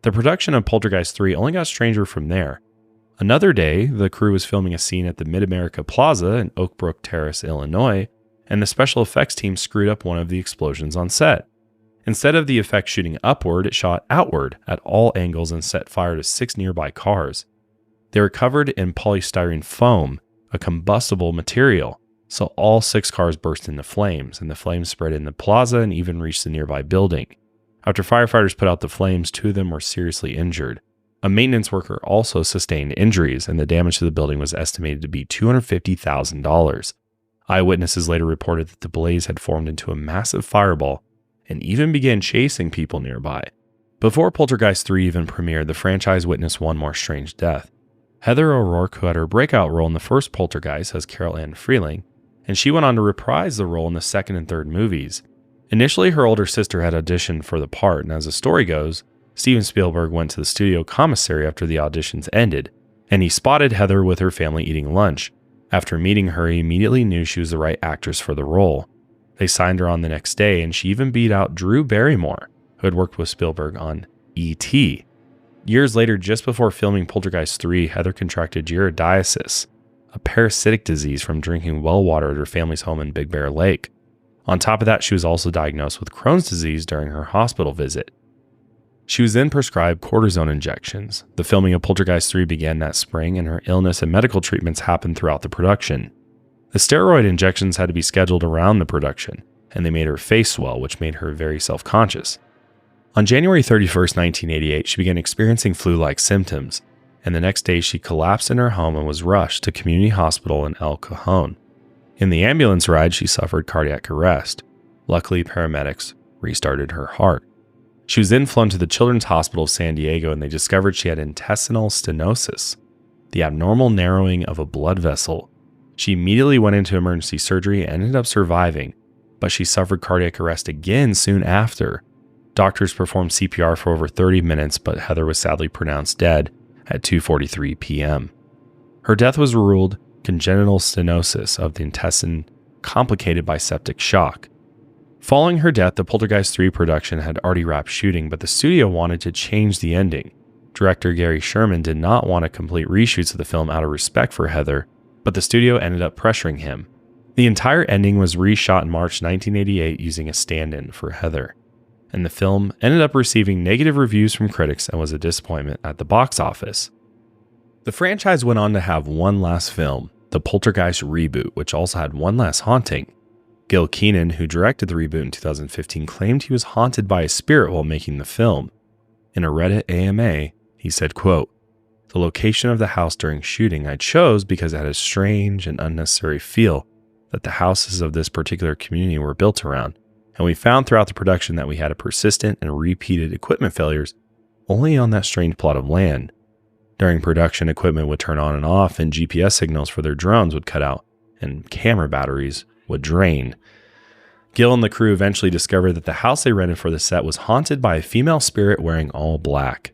The production of Poltergeist 3 only got stranger from there. Another day, the crew was filming a scene at the Mid-America Plaza in Oak Brook Terrace, Illinois, and the special effects team screwed up one of the explosions on set. Instead of the effect shooting upward, it shot outward at all angles and set fire to 6 nearby cars. They were covered in polystyrene foam, a combustible material, so all 6 cars burst into flames, and the flames spread in the plaza and even reached the nearby building. After firefighters put out the flames, 2 of them were seriously injured. A maintenance worker also sustained injuries, and the damage to the building was estimated to be $250,000. Eyewitnesses later reported that the blaze had formed into a massive fireball and even began chasing people nearby. Before Poltergeist 3 even premiered, the franchise witnessed one more strange death. Heather O'Rourke, who had her breakout role in the first Poltergeist as Carol Ann Freeling, and she went on to reprise the role in the second and third movies. Initially, her older sister had auditioned for the part, and as the story goes, Steven Spielberg went to the studio commissary after the auditions ended, and he spotted Heather with her family eating lunch. After meeting her, he immediately knew she was the right actress for the role. They signed her on the next day, and she even beat out Drew Barrymore, who had worked with Spielberg on E.T. Years later, just before filming Poltergeist 3, Heather contracted giardiasis, a parasitic disease from drinking well water at her family's home in Big Bear Lake. On top of that, she was also diagnosed with Crohn's disease during her hospital visit. She was then prescribed cortisone injections. The filming of Poltergeist 3 began that spring, and her illness and medical treatments happened throughout the production. The steroid injections had to be scheduled around the production, and they made her face swell, which made her very self-conscious. On January 31st, 1988, she began experiencing flu-like symptoms, and the next day she collapsed in her home and was rushed to Community Hospital in El Cajon. In the ambulance ride, she suffered cardiac arrest. Luckily, paramedics restarted her heart. She was then flown to the Children's Hospital of San Diego, and they discovered she had intestinal stenosis, the abnormal narrowing of a blood vessel. She immediately went into emergency surgery and ended up surviving, but she suffered cardiac arrest again soon after. Doctors performed CPR for over 30 minutes, but Heather was sadly pronounced dead at 2:43 p.m. Her death was ruled congenital stenosis of the intestine complicated by septic shock. Following her death, the Poltergeist 3 production had already wrapped shooting, but the studio wanted to change the ending. Director Gary Sherman did not want to complete reshoots of the film out of respect for Heather, but the studio ended up pressuring him. The entire ending was reshot in March 1988 using a stand-in for Heather, and the film ended up receiving negative reviews from critics and was a disappointment at the box office. The franchise went on to have one last film, the Poltergeist reboot, which also had one last haunting. Gil Keenan, who directed the reboot in 2015, claimed he was haunted by a spirit while making the film. In a Reddit AMA, he said, quote, "The location of the house during shooting I chose because it had a strange and unnecessary feel that the houses of this particular community were built around, and we found throughout the production that we had a persistent and repeated equipment failures only on that strange plot of land. During production, equipment would turn on and off, and GPS signals for their drones would cut out, and camera batteries would drain." Gil and the crew eventually discovered that the house they rented for the set was haunted by a female spirit wearing all black.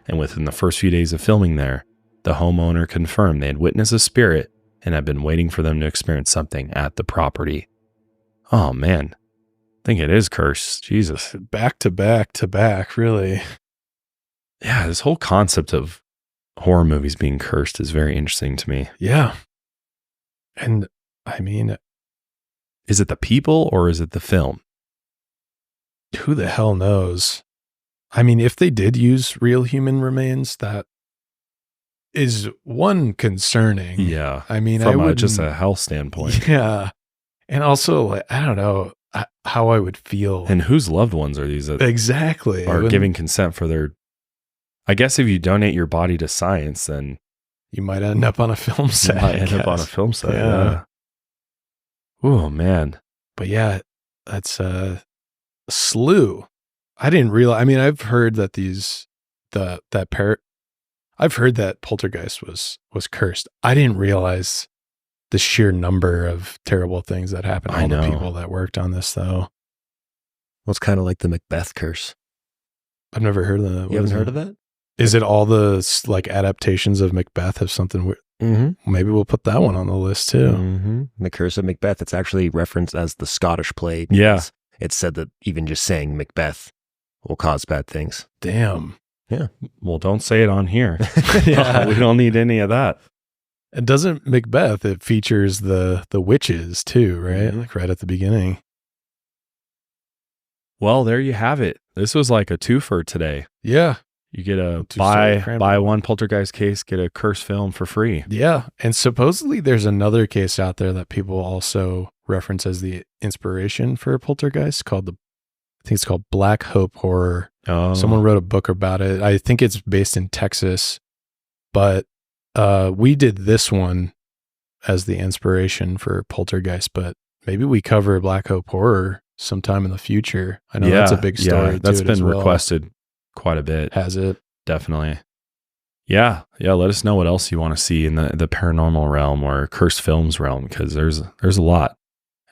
And within the first few days of filming there, the homeowner confirmed they had witnessed a spirit and had been waiting for them to experience something at the property. Oh man, I think it is cursed. Jesus. Back to back to back, really. Yeah, this whole concept of horror movies being cursed is very interesting to me. Yeah. And I mean, Is it the people or is it the film? Who the hell knows? I mean, if they did use real human remains, that is one concerning. Yeah. I mean, From just a health standpoint. Yeah. And also, like, I don't know how I would feel. And whose loved ones are these that Exactly. are giving consent for their... I guess if you donate your body to science, then... You might end up on a film set. You might end up on a film set. Yeah. Oh, man. But yeah, that's a slew. I didn't realize. I mean, I've heard that I've heard that Poltergeist was cursed. I didn't realize the sheer number of terrible things that happened to all the people that worked on this, though. Well, it's kind of like the Macbeth curse. I've never heard of that. You haven't heard of that? Is it all the like adaptations of Macbeth have something weird? Mm-hmm. Maybe we'll put that one on the list too. Mm-hmm. The Curse of Macbeth. It's actually referenced as the Scottish plague. Yeah. It's said that even just saying Macbeth will cause bad things. Damn. Yeah. Well, don't say it on here. Yeah. We don't need any of that. And doesn't Macbeth, it features the witches too, right? Mhm. Like right at the beginning. Well, there you have it. This was like a twofer today. Yeah. You get a Two-story cranberry. buy one Poltergeist case, get a curse film for free. Yeah. And supposedly there's another case out there that people also reference as the inspiration for Poltergeist called I think it's called Black Hope Horror. Oh, Someone wrote a book about it. I think it's based in Texas, but we did this one as the inspiration for Poltergeist, but maybe we cover Black Hope Horror sometime in the future. I know that's a big story. Yeah, that's to it as been well. requested quite a bit. Has it? Definitely. Yeah. Let us know what else you want to see in the paranormal realm or cursed films realm, because there's a lot,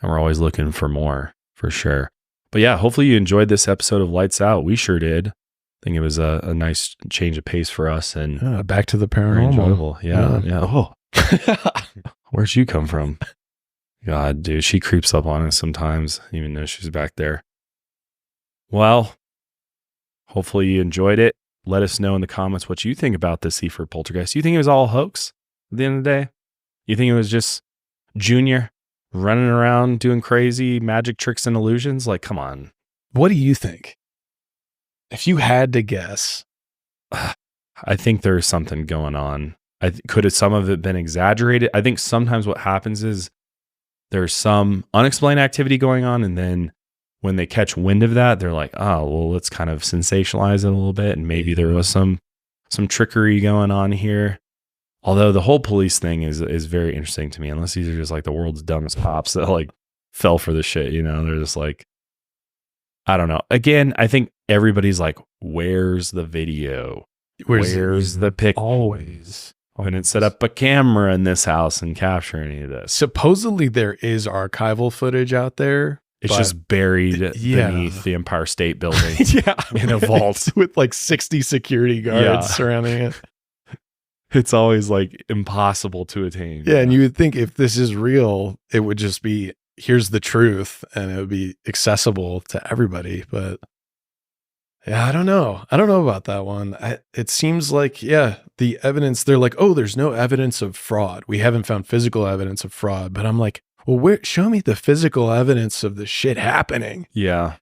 and we're always looking for more, for sure. But yeah, hopefully you enjoyed this episode of Lights Out. We sure did. I think it was a nice change of pace for us, and Back to the very paranormal. enjoyable. Yeah. Oh, where'd you come from? God, dude, she creeps up on us sometimes, even though she's back there. Well, hopefully you enjoyed it. Let us know in the comments what you think about the Seaford Poltergeist. You think it was all a hoax at the end of the day? You think it was just Junior running around doing crazy magic tricks and illusions? Like, come on. What do you think? If you had to guess. I think there's something going on. Could some of it been exaggerated? I think sometimes what happens is there's some unexplained activity going on, and then when they catch wind of that, they're like, oh, well, let's kind of sensationalize it a little bit. And maybe there was some trickery going on here. Although the whole police thing is very interesting to me, unless these are just like the world's dumbest cops that like fell for the shit, you know? They're just like, I don't know. Again, I think everybody's like, where's the video? Where's the pic? Always. I didn't set up a camera in this house and capture any of this. Supposedly there is archival footage out there. It's just buried beneath the Empire State Building in a vault with like 60 security guards surrounding it. It's always like impossible to attain. Yeah, and you would think if this is real, it would just be, here's the truth, and it would be accessible to everybody. But yeah, I don't know. I don't know about that one. It seems like, the evidence, they're like, oh, there's no evidence of fraud. We haven't found physical evidence of fraud. But I'm like, well, show me the physical evidence of the shit happening. Yeah.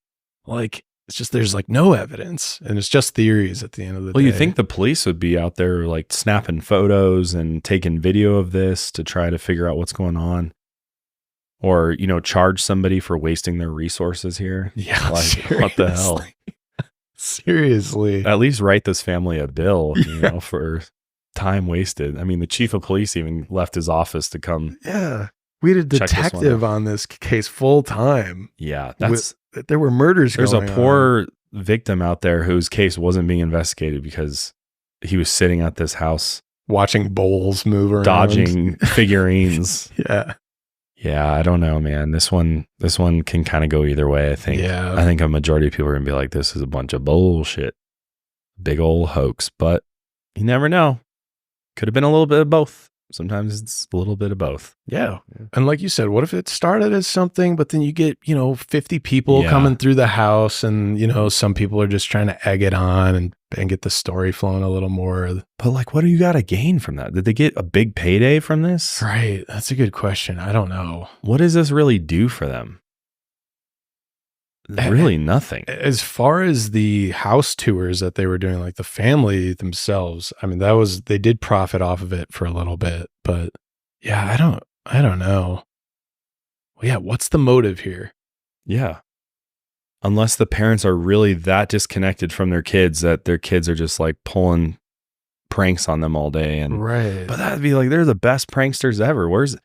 Like, it's just, there's like no evidence, and it's just theories at the end of the day. Well, you think the police would be out there like snapping photos and taking video of this to try to figure out what's going on, or, you know, charge somebody for wasting their resources here. Yeah. Like, seriously. what the hell? Seriously. At least write this family a bill, you know, for time wasted. I mean, the chief of police even left his office to come. Yeah. We had a Check this one detective out. on this case full time. Yeah. There were murders There's going a on. poor victim out there whose case wasn't being investigated because he was sitting at this house watching bowls move around. dodging figurines. Yeah. Yeah, I don't know, man. This one can kind of go either way, I think. Yeah. I think a majority of people are going to be like, this is a bunch of bullshit. Big old hoax. But you never know. Could have been a little bit of both. sometimes it's a little bit of both. Yeah. And like you said, what if it started as something, but then you get, 50 people coming through the house and, some people are just trying to egg it on and get the story flowing a little more. But like, what do you got to gain from that? Did they get a big payday from this? Right. That's a good question. I don't know. What does this really do for them? Really nothing. As far as the house tours that they were doing, like the family themselves, I mean, they did profit off of it for a little bit, but yeah, I don't know. Well, yeah. What's the motive here? Yeah. Unless the parents are really that disconnected from their kids that their kids are just like pulling pranks on them all day. And right. But that'd be like, they're the best pranksters ever. Where's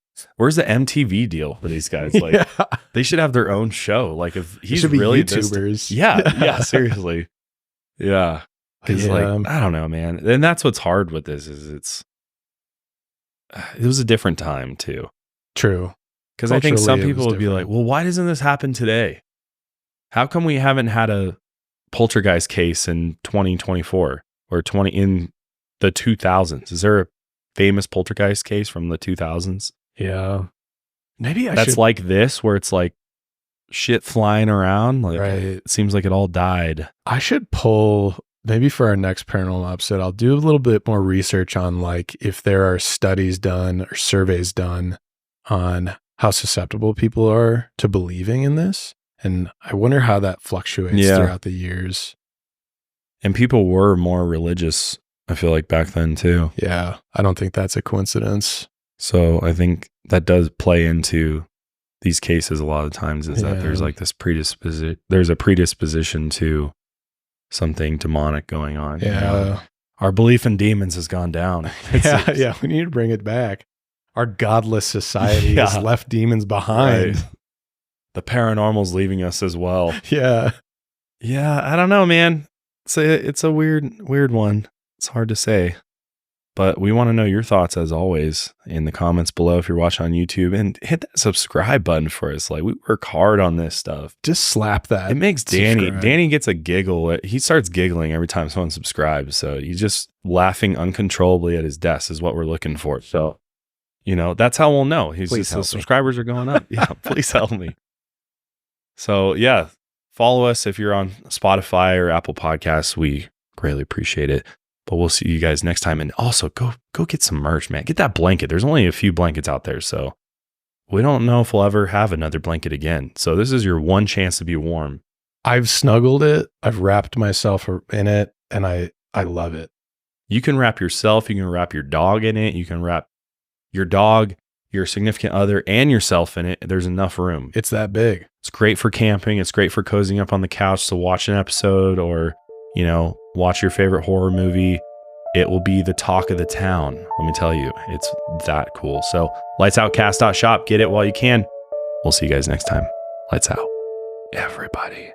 the MTV deal for these guys? Like they should have their own show. Like if he's really YouTubers. Yeah, seriously. Yeah. Cause like, I don't know, man. And that's what's hard with this is it was a different time too. True. Cause I think some people would be like, well, why doesn't this happen today? How come we haven't had a poltergeist case in 2024 or in the 2000s? Is there a famous poltergeist case from the 2000s? Yeah. Maybe that's like this, where it's like shit flying around. Like it seems like it all died. I should pull, maybe for our next paranormal episode, I'll do a little bit more research on like if there are studies done or surveys done on how susceptible people are to believing in this. And I wonder how that fluctuates throughout the years. And people were more religious, I feel like, back then too. Yeah. I don't think that's a coincidence. So I think that does play into these cases a lot of times, is that there's like this there's a predisposition to something demonic going on. Yeah. Our belief in demons has gone down. We need to bring it back. Our godless society has left demons behind. Right. The paranormal's leaving us as well. Yeah. Yeah, I don't know, man. It's a weird one. It's hard to say. But we want to know your thoughts, as always, in the comments below if you're watching on YouTube. And hit that subscribe button for us. Like, we work hard on this stuff. Just slap that. It makes Danny gets a giggle. He starts giggling every time someone subscribes. So he's just laughing uncontrollably at his desk is what we're looking for. So, that's how we'll know. The subscribers are going up. Yeah, please help me. So, yeah, follow us if you're on Spotify or Apple Podcasts. We greatly appreciate it. But we'll see you guys next time. And also, go get some merch, man. Get that blanket. There's only a few blankets out there, so we don't know if we'll ever have another blanket again. So this is your one chance to be warm. I've snuggled it. I've wrapped myself in it, and I love it. You can wrap yourself. You can wrap your dog in it. You can wrap your dog, your significant other, and yourself in it. There's enough room. It's that big. It's great for camping. It's great for cozying up on the couch to watch an episode or, watch your favorite horror movie. It will be the talk of the town. Let me tell you, it's that cool. So lights out, cast.shop. Get it while you can. We'll see you guys next time. Lights out, everybody.